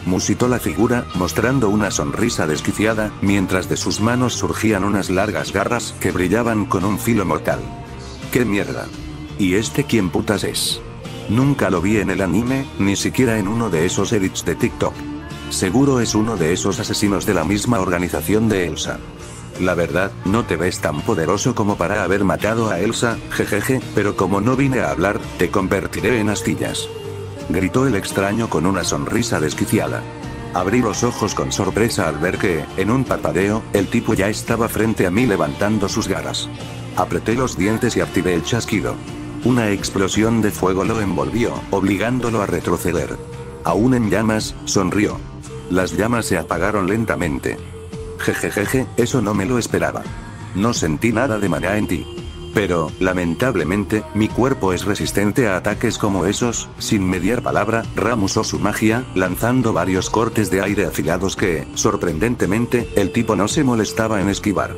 musitó la figura, mostrando una sonrisa desquiciada, mientras de sus manos surgían unas largas garras que brillaban con un filo mortal. ¡Qué mierda! ¿Y este quién putas es? Nunca lo vi en el anime, ni siquiera en uno de esos edits de TikTok. Seguro es uno de esos asesinos de la misma organización de Elsa. La verdad, no te ves tan poderoso como para haber matado a Elsa, jejeje, pero como no vine a hablar, te convertiré en astillas. Gritó el extraño con una sonrisa desquiciada. Abrí los ojos con sorpresa al ver que, en un parpadeo, el tipo ya estaba frente a mí levantando sus garras. Apreté los dientes y activé el chasquido. Una explosión de fuego lo envolvió, obligándolo a retroceder. Aún en llamas, sonrió. Las llamas se apagaron lentamente. Jejejeje, eso no me lo esperaba. No sentí nada de maná en ti. Pero, lamentablemente, mi cuerpo es resistente a ataques como esos. Sin mediar palabra, Ram usó su magia, lanzando varios cortes de aire afilados que, sorprendentemente, el tipo no se molestaba en esquivar.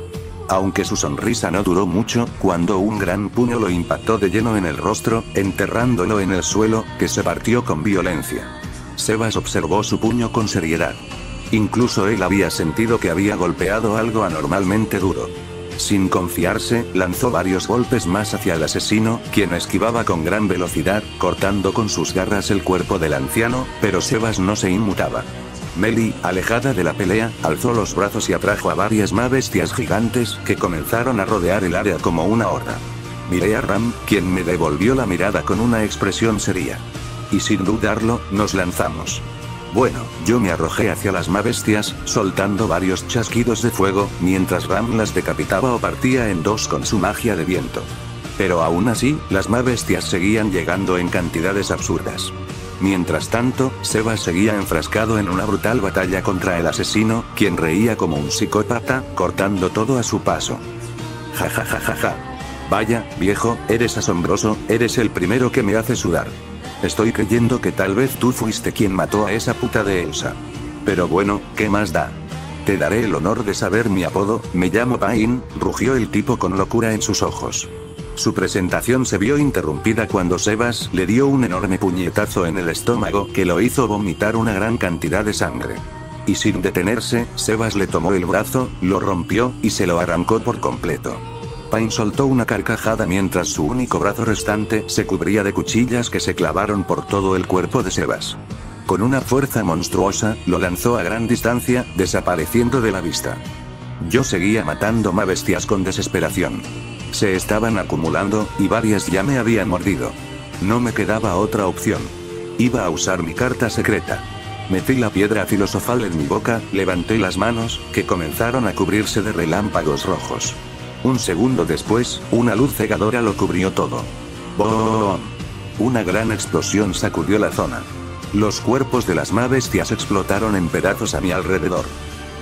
Aunque su sonrisa no duró mucho, cuando un gran puño lo impactó de lleno en el rostro, enterrándolo en el suelo, que se partió con violencia. Sebas observó su puño con seriedad. Incluso él había sentido que había golpeado algo anormalmente duro. Sin confiarse, lanzó varios golpes más hacia el asesino, quien esquivaba con gran velocidad, cortando con sus garras el cuerpo del anciano, pero Sebas no se inmutaba. Meli, alejada de la pelea, alzó los brazos y atrajo a varias más bestias gigantes, que comenzaron a rodear el área como una horda. Miré a Ram, quien me devolvió la mirada con una expresión seria. Y sin dudarlo, nos lanzamos. Bueno, yo me arrojé hacia las más bestias, soltando varios chasquidos de fuego, mientras Ram las decapitaba o partía en dos con su magia de viento. Pero aún así, las más bestias seguían llegando en cantidades absurdas. Mientras tanto, Sebas seguía enfrascado en una brutal batalla contra el asesino, quien reía como un psicópata, cortando todo a su paso. Ja ja ja ja ja. Vaya, viejo, eres asombroso, eres el primero que me hace sudar. Estoy creyendo que tal vez tú fuiste quien mató a esa puta de Elsa. Pero bueno, ¿qué más da? Te daré el honor de saber mi apodo, me llamo Pain, rugió el tipo con locura en sus ojos. Su presentación se vio interrumpida cuando Sebas le dio un enorme puñetazo en el estómago que lo hizo vomitar una gran cantidad de sangre. Y sin detenerse, Sebas le tomó el brazo, lo rompió, y se lo arrancó por completo. Pain soltó una carcajada mientras su único brazo restante se cubría de cuchillas que se clavaron por todo el cuerpo de Sebas. Con una fuerza monstruosa, lo lanzó a gran distancia, desapareciendo de la vista. Yo seguía matando más bestias con desesperación. Se estaban acumulando, y varias ya me habían mordido. No me quedaba otra opción. Iba a usar mi carta secreta. Metí la piedra filosofal en mi boca, levanté las manos, que comenzaron a cubrirse de relámpagos rojos. Un segundo después, una luz cegadora lo cubrió todo. ¡Boom! Una gran explosión sacudió la zona. Los cuerpos de las más bestias explotaron en pedazos a mi alrededor.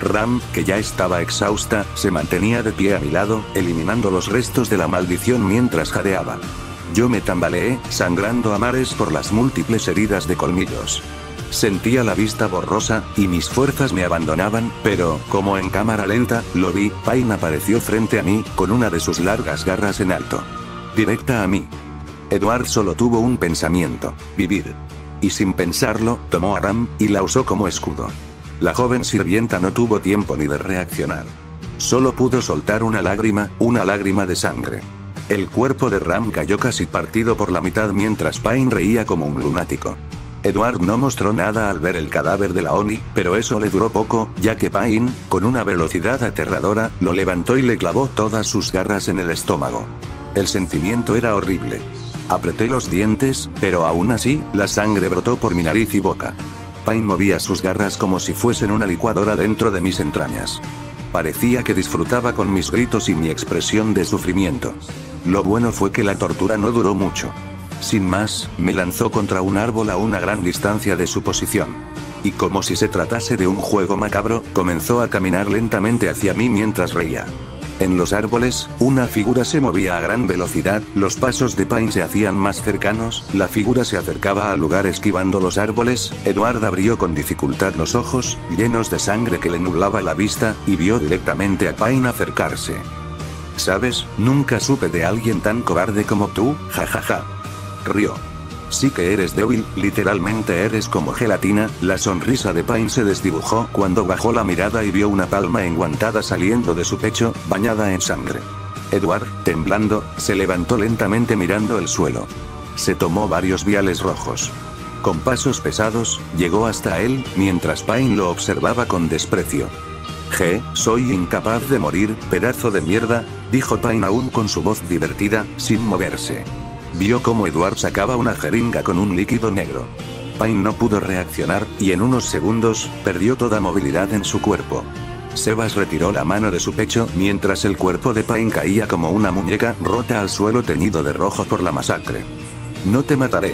Ram, que ya estaba exhausta, se mantenía de pie a mi lado, eliminando los restos de la maldición mientras jadeaba. Yo me tambaleé, sangrando a mares por las múltiples heridas de colmillos. Sentía la vista borrosa, y mis fuerzas me abandonaban, pero, como en cámara lenta, lo vi, Pain apareció frente a mí, con una de sus largas garras en alto. Directa a mí. Edward solo tuvo un pensamiento: vivir. Y sin pensarlo, tomó a Ram, y la usó como escudo. La joven sirvienta no tuvo tiempo ni de reaccionar. Solo pudo soltar una lágrima de sangre. El cuerpo de Ram cayó casi partido por la mitad mientras Pain reía como un lunático. Edward no mostró nada al ver el cadáver de la Oni, pero eso le duró poco, ya que Pain, con una velocidad aterradora, lo levantó y le clavó todas sus garras en el estómago. El sentimiento era horrible. Apreté los dientes, pero aún así, la sangre brotó por mi nariz y boca. Pain movía sus garras como si fuesen una licuadora dentro de mis entrañas. Parecía que disfrutaba con mis gritos y mi expresión de sufrimiento. Lo bueno fue que la tortura no duró mucho. Sin más, me lanzó contra un árbol a una gran distancia de su posición. Y como si se tratase de un juego macabro, comenzó a caminar lentamente hacia mí mientras reía. En los árboles, una figura se movía a gran velocidad, los pasos de Pain se hacían más cercanos, la figura se acercaba al lugar esquivando los árboles. Edward abrió con dificultad los ojos, llenos de sangre que le nublaba la vista, y vio directamente a Pain acercarse. ¿Sabes? Nunca supe de alguien tan cobarde como tú, jajaja. Rió. Sí que eres débil, literalmente eres como gelatina. La sonrisa de Pain se desdibujó cuando bajó la mirada y vio una palma enguantada saliendo de su pecho, bañada en sangre. Edward, temblando, se levantó lentamente mirando el suelo. Se tomó varios viales rojos. Con pasos pesados, llegó hasta él, mientras Pain lo observaba con desprecio. Soy incapaz de morir, pedazo de mierda, dijo Pain aún con su voz divertida, sin moverse. Vio cómo Edward sacaba una jeringa con un líquido negro. Pain no pudo reaccionar, y en unos segundos, perdió toda movilidad en su cuerpo. Sebas retiró la mano de su pecho mientras el cuerpo de Pain caía como una muñeca rota al suelo teñido de rojo por la masacre. No te mataré.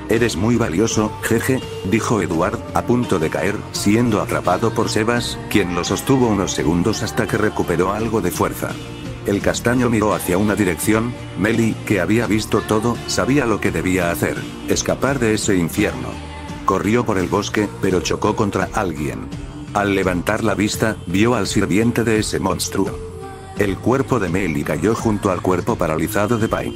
Eres muy valioso, jeje, dijo Edward, a punto de caer, siendo atrapado por Sebas, quien lo sostuvo unos segundos hasta que recuperó algo de fuerza. El castaño miró hacia una dirección. Meli, que había visto todo, sabía lo que debía hacer: escapar de ese infierno. Corrió por el bosque, pero chocó contra alguien. Al levantar la vista, vio al sirviente de ese monstruo. El cuerpo de Meli cayó junto al cuerpo paralizado de Pain.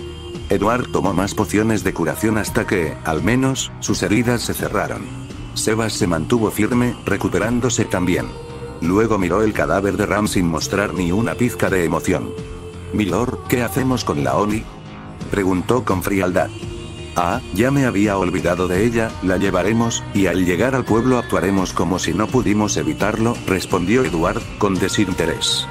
Edward tomó más pociones de curación hasta que, al menos, sus heridas se cerraron. Sebas se mantuvo firme, recuperándose también. Luego miró el cadáver de Ram sin mostrar ni una pizca de emoción. «Milord, ¿qué hacemos con la Oni?», preguntó con frialdad. «Ah, ya me había olvidado de ella, la llevaremos, y al llegar al pueblo actuaremos como si no pudimos evitarlo», respondió Edward, con desinterés.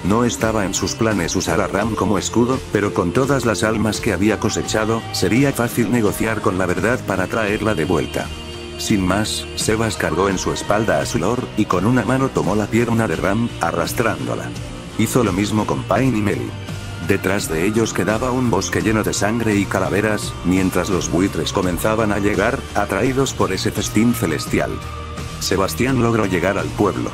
No estaba en sus planes usar a Ram como escudo, pero con todas las almas que había cosechado, sería fácil negociar con la verdad para traerla de vuelta. Sin más, Sebas cargó en su espalda a su lord, y con una mano tomó la pierna de Ram, arrastrándola. Hizo lo mismo con Pain y Mel. Detrás de ellos quedaba un bosque lleno de sangre y calaveras, mientras los buitres comenzaban a llegar, atraídos por ese festín celestial. Sebastián logró llegar al pueblo.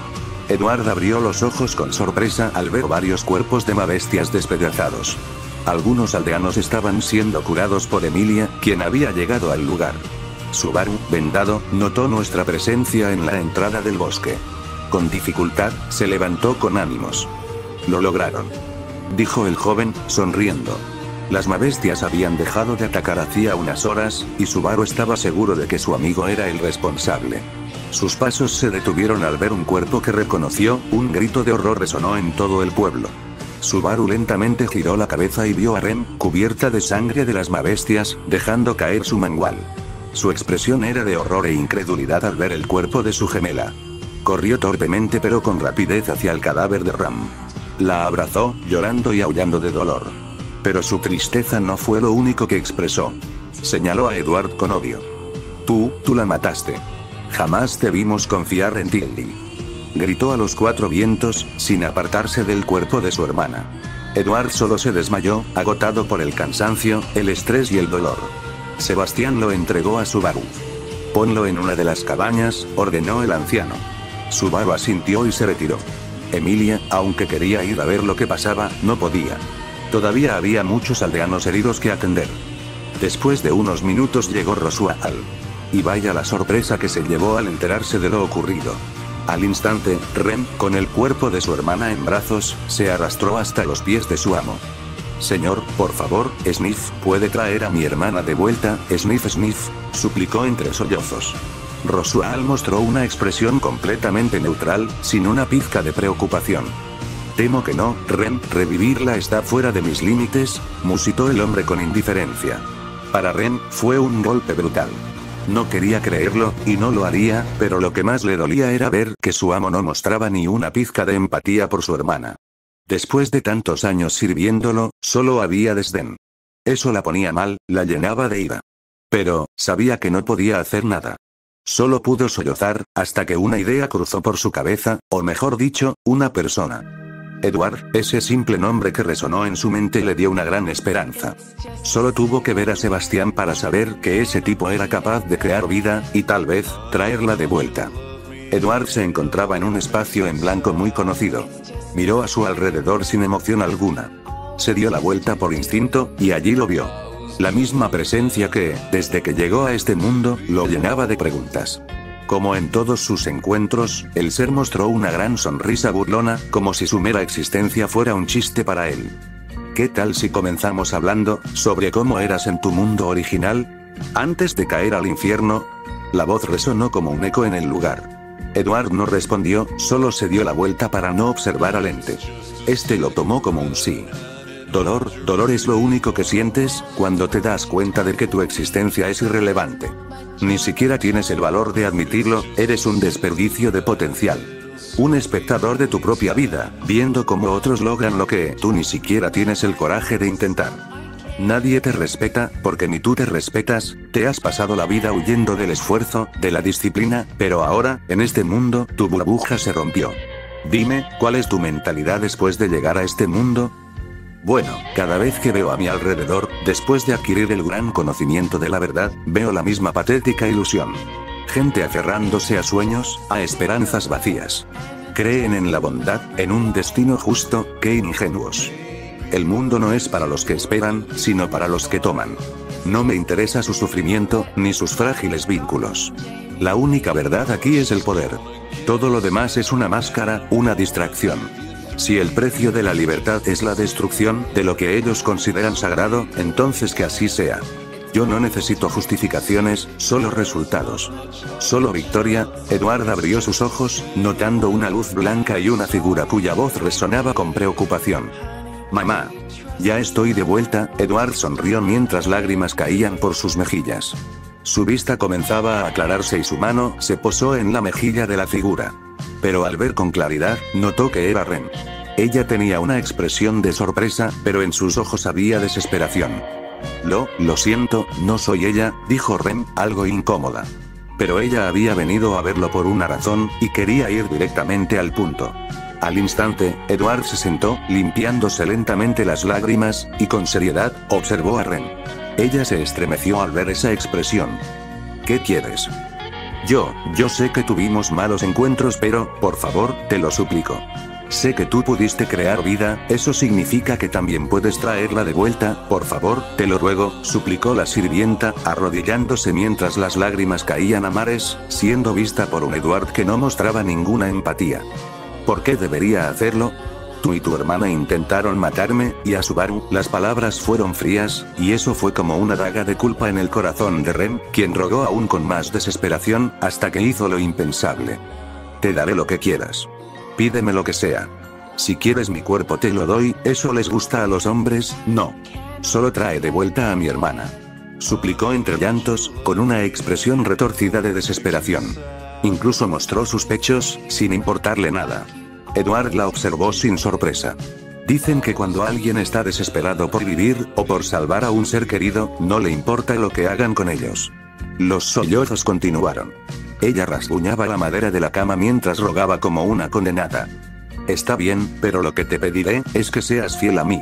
Edward abrió los ojos con sorpresa al ver varios cuerpos de mabestias despedazados. Algunos aldeanos estaban siendo curados por Emilia, quien había llegado al lugar. Subaru, vendado, notó nuestra presencia en la entrada del bosque. Con dificultad, se levantó con ánimos. «Lo lograron», dijo el joven, sonriendo. Las mabestias habían dejado de atacar hacía unas horas, y Subaru estaba seguro de que su amigo era el responsable. Sus pasos se detuvieron al ver un cuerpo que reconoció, un grito de horror resonó en todo el pueblo. Subaru lentamente giró la cabeza y vio a Ren, cubierta de sangre de las mabestias, dejando caer su mangual. Su expresión era de horror e incredulidad al ver el cuerpo de su gemela. Corrió torpemente pero con rapidez hacia el cadáver de Ram. La abrazó, llorando y aullando de dolor. Pero su tristeza no fue lo único que expresó. Señaló a Edward con odio. Tú la mataste. Jamás debimos confiar en ti», gritó a los cuatro vientos, sin apartarse del cuerpo de su hermana. Edward solo se desmayó, agotado por el cansancio, el estrés y el dolor. Sebastián lo entregó a Subaru. «Ponlo en una de las cabañas», ordenó el anciano. Subaru asintió y se retiró. Emilia, aunque quería ir a ver lo que pasaba, no podía. Todavía había muchos aldeanos heridos que atender. Después de unos minutos llegó Rosual. Y vaya la sorpresa que se llevó al enterarse de lo ocurrido. Al instante, Ren, con el cuerpo de su hermana en brazos, se arrastró hasta los pies de su amo. «Señor, por favor, Sniff, ¿puede traer a mi hermana de vuelta?», Sniff, suplicó entre sollozos. Rosual mostró una expresión completamente neutral, sin una pizca de preocupación. «Temo que no, Ren, revivirla está fuera de mis límites», musitó el hombre con indiferencia. Para Ren, fue un golpe brutal. No quería creerlo, y no lo haría, pero lo que más le dolía era ver que su amo no mostraba ni una pizca de empatía por su hermana. Después de tantos años sirviéndolo, solo había desdén. Eso la ponía mal, la llenaba de ira. Pero, sabía que no podía hacer nada. Solo pudo sollozar, hasta que una idea cruzó por su cabeza, o mejor dicho, una persona. Edward, ese simple nombre que resonó en su mente le dio una gran esperanza. Solo tuvo que ver a Sebastián para saber que ese tipo era capaz de crear vida, y tal vez, traerla de vuelta. Edward se encontraba en un espacio en blanco muy conocido. Miró a su alrededor sin emoción alguna. Se dio la vuelta por instinto, y allí lo vio. La misma presencia que, desde que llegó a este mundo, lo llenaba de preguntas. Como en todos sus encuentros, el ser mostró una gran sonrisa burlona, como si su mera existencia fuera un chiste para él. ¿Qué tal si comenzamos hablando sobre cómo eras en tu mundo original? Antes de caer al infierno. La voz resonó como un eco en el lugar. Edward no respondió, solo se dio la vuelta para no observar al ente. Este lo tomó como un sí. Dolor es lo único que sientes, cuando te das cuenta de que tu existencia es irrelevante. Ni siquiera tienes el valor de admitirlo, eres un desperdicio de potencial. Un espectador de tu propia vida, viendo cómo otros logran lo que tú ni siquiera tienes el coraje de intentar. Nadie te respeta, porque ni tú te respetas, te has pasado la vida huyendo del esfuerzo, de la disciplina, pero ahora, en este mundo, tu burbuja se rompió. Dime, ¿cuál es tu mentalidad después de llegar a este mundo? Bueno, cada vez que veo a mi alrededor, después de adquirir el gran conocimiento de la verdad, veo la misma patética ilusión. Gente aferrándose a sueños, a esperanzas vacías. Creen en la bondad, en un destino justo, qué ingenuos. El mundo no es para los que esperan, sino para los que toman. No me interesa su sufrimiento, ni sus frágiles vínculos. La única verdad aquí es el poder. Todo lo demás es una máscara, una distracción. Si el precio de la libertad es la destrucción de lo que ellos consideran sagrado, entonces que así sea. Yo no necesito justificaciones, solo resultados. Solo victoria. Edward abrió sus ojos, notando una luz blanca y una figura cuya voz resonaba con preocupación. Mamá. Ya estoy de vuelta. Edward sonrió mientras lágrimas caían por sus mejillas. Su vista comenzaba a aclararse y su mano se posó en la mejilla de la figura. Pero al ver con claridad, notó que era Rem. Ella tenía una expresión de sorpresa, pero en sus ojos había desesperación. Lo siento, no soy ella, dijo Rem, algo incómoda. Pero ella había venido a verlo por una razón, y quería ir directamente al punto. Al instante, Edward se sentó, limpiándose lentamente las lágrimas, y con seriedad, observó a Rem. Ella se estremeció al ver esa expresión. ¿Qué quieres? Yo sé que tuvimos malos encuentros, pero, por favor, te lo suplico. Sé que tú pudiste crear vida, eso significa que también puedes traerla de vuelta, por favor, te lo ruego, suplicó la sirvienta, arrodillándose mientras las lágrimas caían a mares, siendo vista por un Edward que no mostraba ninguna empatía. ¿Por qué debería hacerlo? Tú y tu hermana intentaron matarme, y a Subaru, las palabras fueron frías, y eso fue como una daga de culpa en el corazón de Rem, quien rogó aún con más desesperación, hasta que hizo lo impensable. Te daré lo que quieras. Pídeme lo que sea. Si quieres mi cuerpo te lo doy, ¿eso les gusta a los hombres? No. Solo trae de vuelta a mi hermana. Suplicó entre llantos, con una expresión retorcida de desesperación. Incluso mostró sus pechos, sin importarle nada. Edward la observó sin sorpresa. Dicen que cuando alguien está desesperado por vivir, o por salvar a un ser querido, no le importa lo que hagan con ellos. Los sollozos continuaron. Ella rasguñaba la madera de la cama mientras rogaba como una condenada. Está bien, pero lo que te pediré, es que seas fiel a mí.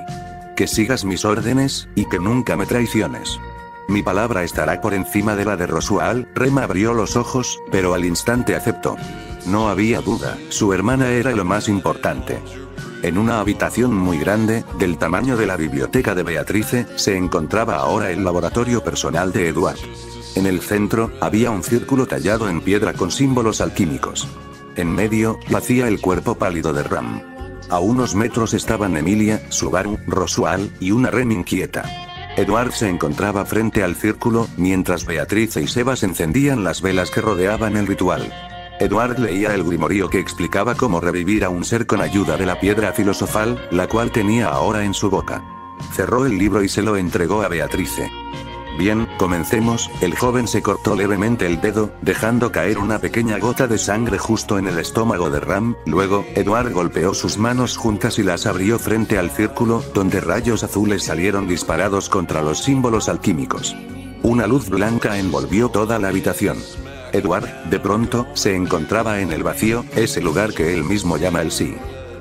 Que sigas mis órdenes, y que nunca me traiciones. Mi palabra estará por encima de la de Rosual. Rem abrió los ojos, pero al instante aceptó. No había duda, su hermana era lo más importante. En una habitación muy grande, del tamaño de la biblioteca de Beatrice, se encontraba ahora el laboratorio personal de Edward. En el centro, había un círculo tallado en piedra con símbolos alquímicos. En medio, yacía el cuerpo pálido de Ram. A unos metros estaban Emilia, Subaru, Rosual, y una Rem inquieta. Edward se encontraba frente al círculo, mientras Beatrice y Sebas encendían las velas que rodeaban el ritual. Edward leía el grimorio que explicaba cómo revivir a un ser con ayuda de la piedra filosofal, la cual tenía ahora en su boca. Cerró el libro y se lo entregó a Beatrice. Bien, comencemos. El joven se cortó levemente el dedo, dejando caer una pequeña gota de sangre justo en el estómago de Ram. Luego, Edward golpeó sus manos juntas y las abrió frente al círculo, donde rayos azules salieron disparados contra los símbolos alquímicos. Una luz blanca envolvió toda la habitación. Edward, de pronto, se encontraba en el vacío, ese lugar que él mismo llama el sí.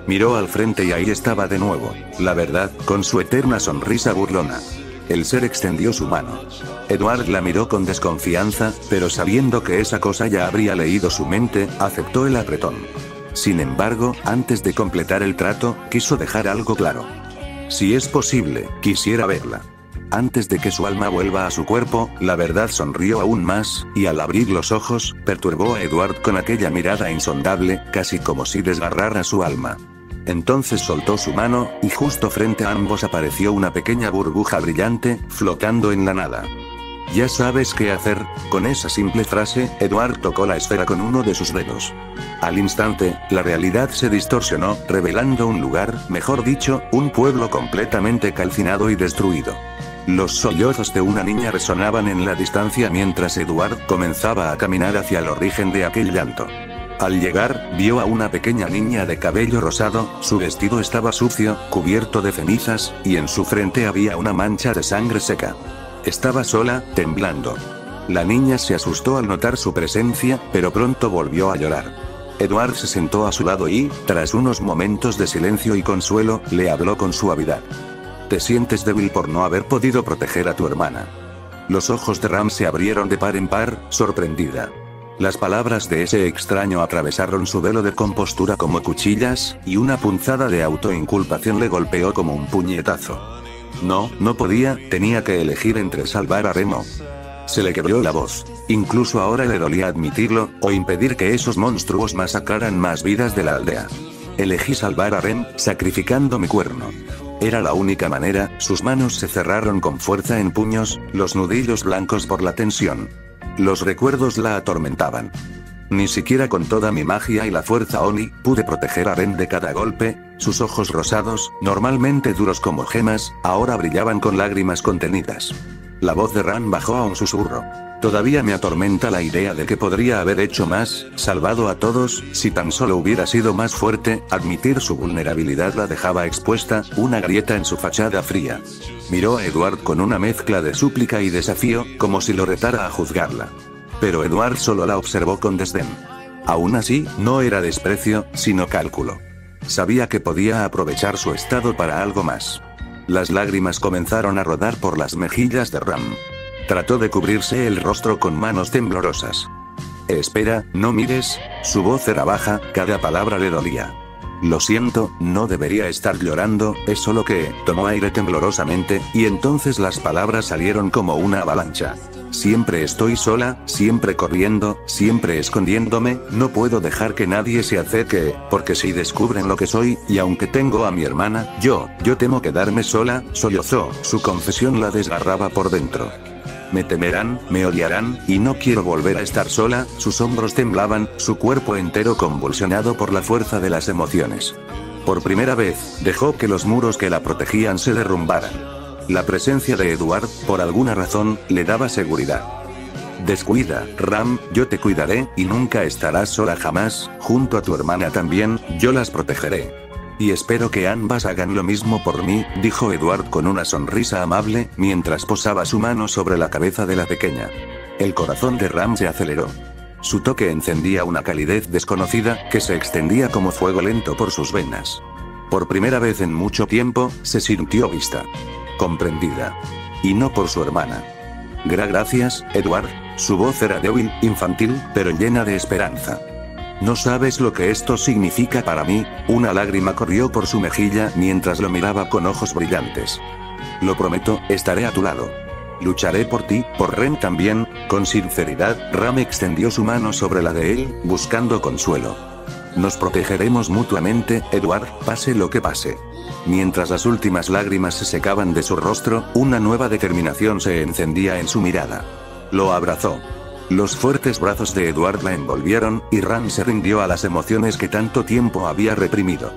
Miró al frente y ahí estaba de nuevo, la verdad, con su eterna sonrisa burlona. El ser extendió su mano. Edward la miró con desconfianza, pero sabiendo que esa cosa ya habría leído su mente, aceptó el apretón. Sin embargo, antes de completar el trato, quiso dejar algo claro. Si es posible, quisiera verla. Antes de que su alma vuelva a su cuerpo, la verdad sonrió aún más, y al abrir los ojos, perturbó a Edward con aquella mirada insondable, casi como si desgarrara su alma. Entonces soltó su mano, y justo frente a ambos apareció una pequeña burbuja brillante, flotando en la nada. ¿Ya sabes qué hacer? Con esa simple frase, Edward tocó la esfera con uno de sus dedos. Al instante, la realidad se distorsionó, revelando un lugar, mejor dicho, un pueblo completamente calcinado y destruido. Los sollozos de una niña resonaban en la distancia mientras Edward comenzaba a caminar hacia el origen de aquel llanto. Al llegar, vio a una pequeña niña de cabello rosado, su vestido estaba sucio, cubierto de cenizas, y en su frente había una mancha de sangre seca. Estaba sola, temblando. La niña se asustó al notar su presencia, pero pronto volvió a llorar. Edward se sentó a su lado y, tras unos momentos de silencio y consuelo, le habló con suavidad. Te sientes débil por no haber podido proteger a tu hermana. Los ojos de Ram se abrieron de par en par, sorprendida. Las palabras de ese extraño atravesaron su velo de compostura como cuchillas, y una punzada de autoinculpación le golpeó como un puñetazo. No podía, tenía que elegir entre salvar a Remo. Se le quebró la voz. Incluso ahora le dolía admitirlo, o impedir que esos monstruos masacraran más vidas de la aldea. Elegí salvar a Rem, sacrificando mi cuerno. Era la única manera, sus manos se cerraron con fuerza en puños, los nudillos blancos por la tensión. Los recuerdos la atormentaban. Ni siquiera con toda mi magia y la fuerza Oni, pude proteger a Ren de cada golpe. Sus ojos rosados, normalmente duros como gemas, ahora brillaban con lágrimas contenidas. La voz de Ran bajó a un susurro. Todavía me atormenta la idea de que podría haber hecho más, salvado a todos, si tan solo hubiera sido más fuerte. Admitir su vulnerabilidad la dejaba expuesta, una grieta en su fachada fría. Miró a Edward con una mezcla de súplica y desafío, como si lo retara a juzgarla. Pero Edward solo la observó con desdén. Aún así, no era desprecio, sino cálculo. Sabía que podía aprovechar su estado para algo más. Las lágrimas comenzaron a rodar por las mejillas de Ram. Trató de cubrirse el rostro con manos temblorosas. Espera, no mires. Su voz era baja, cada palabra le dolía. Lo siento, no debería estar llorando, es solo que, tomó aire temblorosamente, y entonces las palabras salieron como una avalancha. Siempre estoy sola, siempre corriendo, siempre escondiéndome, no puedo dejar que nadie se acerque, porque si descubren lo que soy, y aunque tengo a mi hermana, yo temo quedarme sola, sollozó, su confesión la desgarraba por dentro. Me temerán, me odiarán, y no quiero volver a estar sola. Sus hombros temblaban, su cuerpo entero convulsionado por la fuerza de las emociones. Por primera vez, dejó que los muros que la protegían se derrumbaran. La presencia de Edward, por alguna razón, le daba seguridad. Descuida, Ram, yo te cuidaré, y nunca estarás sola jamás, junto a tu hermana también, yo las protegeré. Y espero que ambas hagan lo mismo por mí, dijo Edward con una sonrisa amable, mientras posaba su mano sobre la cabeza de la pequeña. El corazón de Ram se aceleró. Su toque encendía una calidez desconocida, que se extendía como fuego lento por sus venas. Por primera vez en mucho tiempo, se sintió vista. Comprendida. Y no por su hermana. Gracias, Edward. Su voz era débil, infantil, pero llena de esperanza. No sabes lo que esto significa para mí. Una lágrima corrió por su mejilla mientras lo miraba con ojos brillantes. Lo prometo, estaré a tu lado. Lucharé por ti, por Ren también. Con sinceridad, Ram extendió su mano sobre la de él, buscando consuelo. Nos protegeremos mutuamente, Edward, pase lo que pase. Mientras las últimas lágrimas se secaban de su rostro, una nueva determinación se encendía en su mirada. Lo abrazó. Los fuertes brazos de Edward la envolvieron, y Ram se rindió a las emociones que tanto tiempo había reprimido.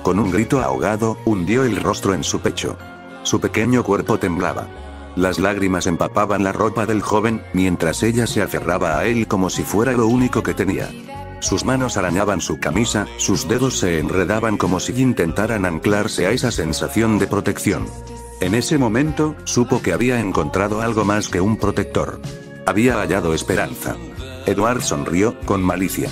Con un grito ahogado, hundió el rostro en su pecho. Su pequeño cuerpo temblaba. Las lágrimas empapaban la ropa del joven, mientras ella se aferraba a él como si fuera lo único que tenía. Sus manos arañaban su camisa, sus dedos se enredaban como si intentaran anclarse a esa sensación de protección. En ese momento, supo que había encontrado algo más que un protector. Había hallado esperanza. Edward sonrió, con malicia.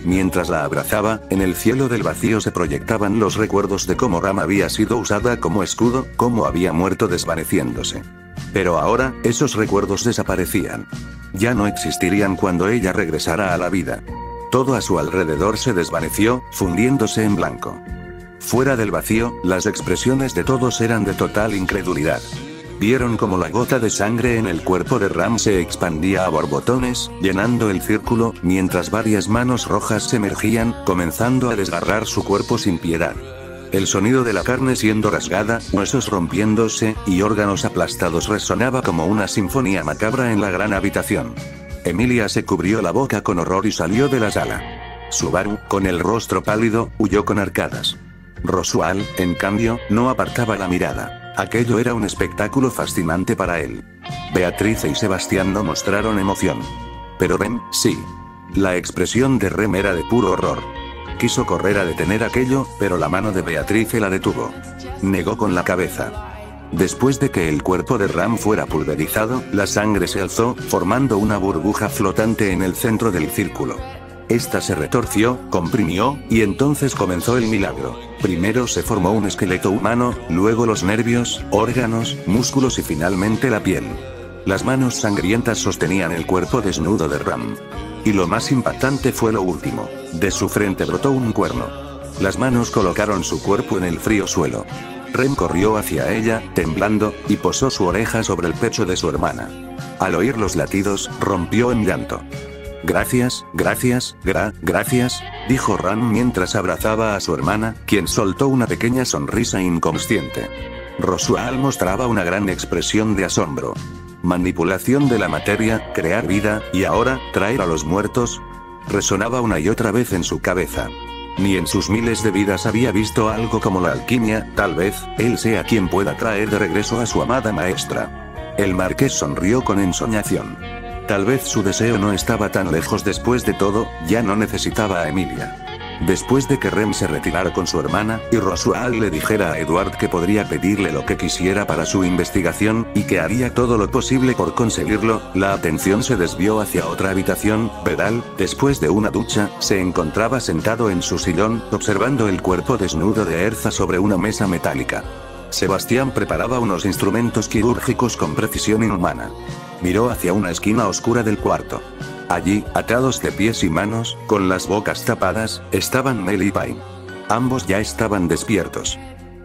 Mientras la abrazaba, en el cielo del vacío se proyectaban los recuerdos de cómo Ram había sido usada como escudo, cómo había muerto desvaneciéndose. Pero ahora, esos recuerdos desaparecían. Ya no existirían cuando ella regresara a la vida. Todo a su alrededor se desvaneció, fundiéndose en blanco. Fuera del vacío, las expresiones de todos eran de total incredulidad. Vieron como la gota de sangre en el cuerpo de Ram se expandía a borbotones, llenando el círculo, mientras varias manos rojas se emergían, comenzando a desgarrar su cuerpo sin piedad. El sonido de la carne siendo rasgada, huesos rompiéndose, y órganos aplastados resonaba como una sinfonía macabra en la gran habitación. Emilia se cubrió la boca con horror y salió de la sala. Subaru, con el rostro pálido, huyó con arcadas. Roswell, en cambio, no apartaba la mirada. Aquello era un espectáculo fascinante para él. Beatriz y Sebastián no mostraron emoción. Pero Rem, sí. La expresión de Rem era de puro horror. Quiso correr a detener aquello, pero la mano de Beatriz la detuvo. Negó con la cabeza. Después de que el cuerpo de Ram fuera pulverizado, la sangre se alzó, formando una burbuja flotante en el centro del círculo. Esta se retorció, comprimió, y entonces comenzó el milagro. Primero se formó un esqueleto humano, luego los nervios, órganos, músculos y finalmente la piel. Las manos sangrientas sostenían el cuerpo desnudo de Ram. Y lo más impactante fue lo último. De su frente brotó un cuerno. Las manos colocaron su cuerpo en el frío suelo. Rem corrió hacia ella, temblando, y posó su oreja sobre el pecho de su hermana. Al oír los latidos, rompió en llanto. Gracias, gracias, dijo Ran mientras abrazaba a su hermana, quien soltó una pequeña sonrisa inconsciente. Rosual mostraba una gran expresión de asombro. Manipulación de la materia, crear vida, y ahora, traer a los muertos. Resonaba una y otra vez en su cabeza. Ni en sus miles de vidas había visto algo como la alquimia, tal vez, él sea quien pueda traer de regreso a su amada maestra. El marqués sonrió con ensoñación. Tal vez su deseo no estaba tan lejos después de todo, ya no necesitaba a Emilia. Después de que Rem se retirara con su hermana, y Rosual le dijera a Edward que podría pedirle lo que quisiera para su investigación, y que haría todo lo posible por conseguirlo, la atención se desvió hacia otra habitación. Vedal, después de una ducha, se encontraba sentado en su sillón, observando el cuerpo desnudo de Erza sobre una mesa metálica. Sebastián preparaba unos instrumentos quirúrgicos con precisión inhumana. Miró hacia una esquina oscura del cuarto. Allí, atados de pies y manos, con las bocas tapadas, estaban Mel y Pine. Ambos ya estaban despiertos.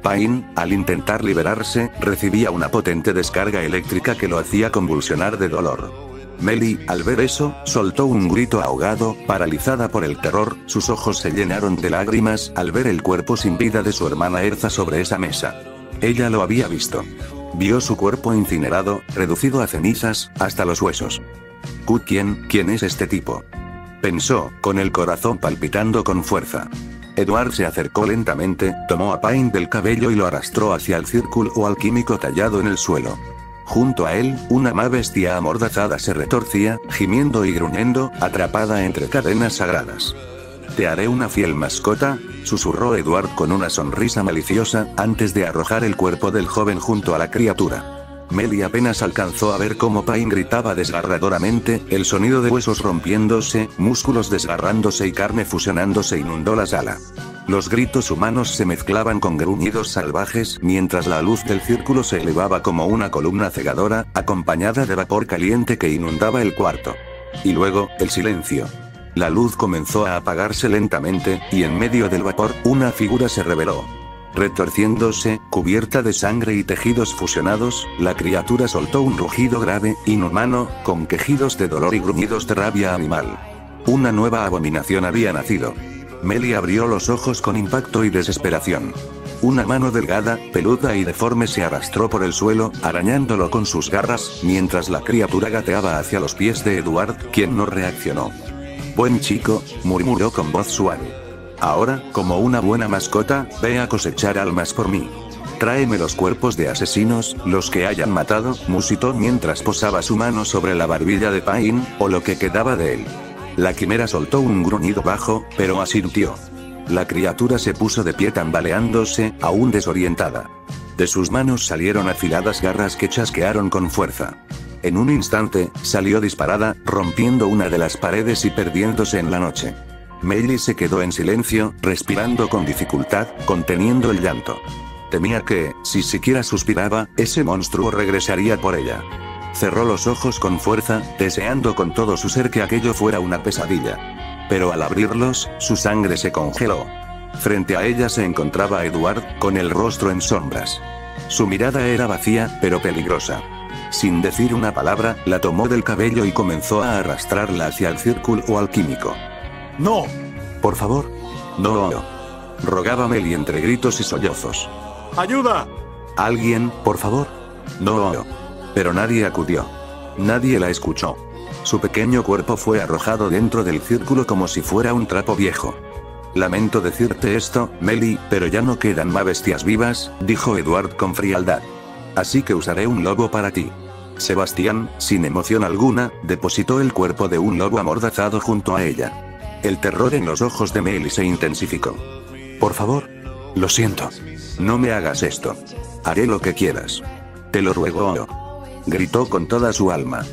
Pine, al intentar liberarse, recibía una potente descarga eléctrica que lo hacía convulsionar de dolor. Melly, al ver eso, soltó un grito ahogado, paralizada por el terror, sus ojos se llenaron de lágrimas al ver el cuerpo sin vida de su hermana Erza sobre esa mesa. Ella lo había visto. Vio su cuerpo incinerado, reducido a cenizas, hasta los huesos. ¿Quién es este tipo? Pensó, con el corazón palpitando con fuerza. Edward se acercó lentamente, tomó a Pine del cabello y lo arrastró hacia el círculo alquímico tallado en el suelo. Junto a él, una más bestia amordazada se retorcía, gimiendo y gruñendo, atrapada entre cadenas sagradas. «Te haré una fiel mascota», susurró Edward con una sonrisa maliciosa, antes de arrojar el cuerpo del joven junto a la criatura. Melly apenas alcanzó a ver cómo Pine gritaba desgarradoramente, el sonido de huesos rompiéndose, músculos desgarrándose y carne fusionándose inundó la sala. Los gritos humanos se mezclaban con gruñidos salvajes, mientras la luz del círculo se elevaba como una columna cegadora, acompañada de vapor caliente que inundaba el cuarto. Y luego, el silencio. La luz comenzó a apagarse lentamente, y en medio del vapor, una figura se reveló. Retorciéndose, cubierta de sangre y tejidos fusionados, la criatura soltó un rugido grave, inhumano, con quejidos de dolor y gruñidos de rabia animal. Una nueva abominación había nacido. Melly abrió los ojos con impacto y desesperación. Una mano delgada, peluda y deforme se arrastró por el suelo, arañándolo con sus garras, mientras la criatura gateaba hacia los pies de Edward, quien no reaccionó. «Buen chico», murmuró con voz suave. «Ahora, como una buena mascota, ve a cosechar almas por mí. Tráeme los cuerpos de asesinos, los que hayan matado», musitó mientras posaba su mano sobre la barbilla de Pine, o lo que quedaba de él. La quimera soltó un gruñido bajo, pero asintió. La criatura se puso de pie tambaleándose, aún desorientada. De sus manos salieron afiladas garras que chasquearon con fuerza. En un instante, salió disparada, rompiendo una de las paredes y perdiéndose en la noche. Melly se quedó en silencio, respirando con dificultad, conteniendo el llanto. Temía que, si siquiera suspiraba, ese monstruo regresaría por ella. Cerró los ojos con fuerza, deseando con todo su ser que aquello fuera una pesadilla. Pero al abrirlos, su sangre se congeló. Frente a ella se encontraba Edward, con el rostro en sombras. Su mirada era vacía, pero peligrosa. Sin decir una palabra, la tomó del cabello y comenzó a arrastrarla hacia el círculo alquímico. ¡No! «Por favor. No», rogaba Melly entre gritos y sollozos. ¡Ayuda! «Alguien, por favor». «No». Pero nadie acudió. Nadie la escuchó. Su pequeño cuerpo fue arrojado dentro del círculo como si fuera un trapo viejo. «Lamento decirte esto, Melly, pero ya no quedan más bestias vivas», dijo Edward con frialdad. «Así que usaré un lobo para ti». Sebastián, sin emoción alguna, depositó el cuerpo de un lobo amordazado junto a ella. El terror en los ojos de Melly se intensificó. «Por favor. Lo siento. No me hagas esto. Haré lo que quieras. Te lo ruego», gritó con toda su alma.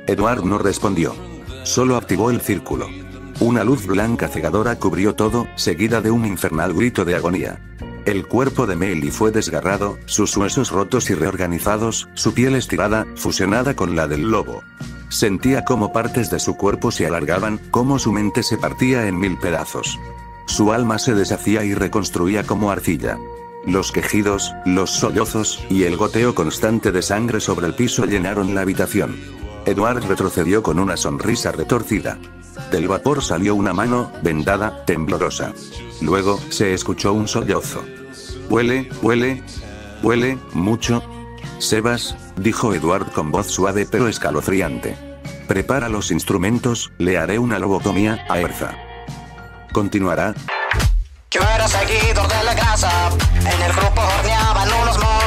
Edward no respondió. Solo activó el círculo. Una luz blanca cegadora cubrió todo, seguida de un infernal grito de agonía. El cuerpo de Melly fue desgarrado, sus huesos rotos y reorganizados, su piel estirada, fusionada con la del lobo. Sentía cómo partes de su cuerpo se alargaban, cómo su mente se partía en 1000 pedazos. Su alma se deshacía y reconstruía como arcilla. Los quejidos, los sollozos, y el goteo constante de sangre sobre el piso llenaron la habitación. Edward retrocedió con una sonrisa retorcida. del vapor salió una mano, vendada, temblorosa. Luego, se escuchó un sollozo. Huele mucho. Sebas, dijo Edward con voz suave pero escalofriante. Prepara los instrumentos, le haré una lobotomía a Erza. Continuará. Yo era seguidor de la grasa, en el grupo horneaban unos momos.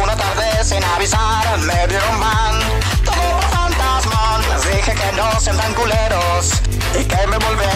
Una tarde sin avisar me vieron van, todo por fantasma. Les dije que no sean tan culeros y que me volvieran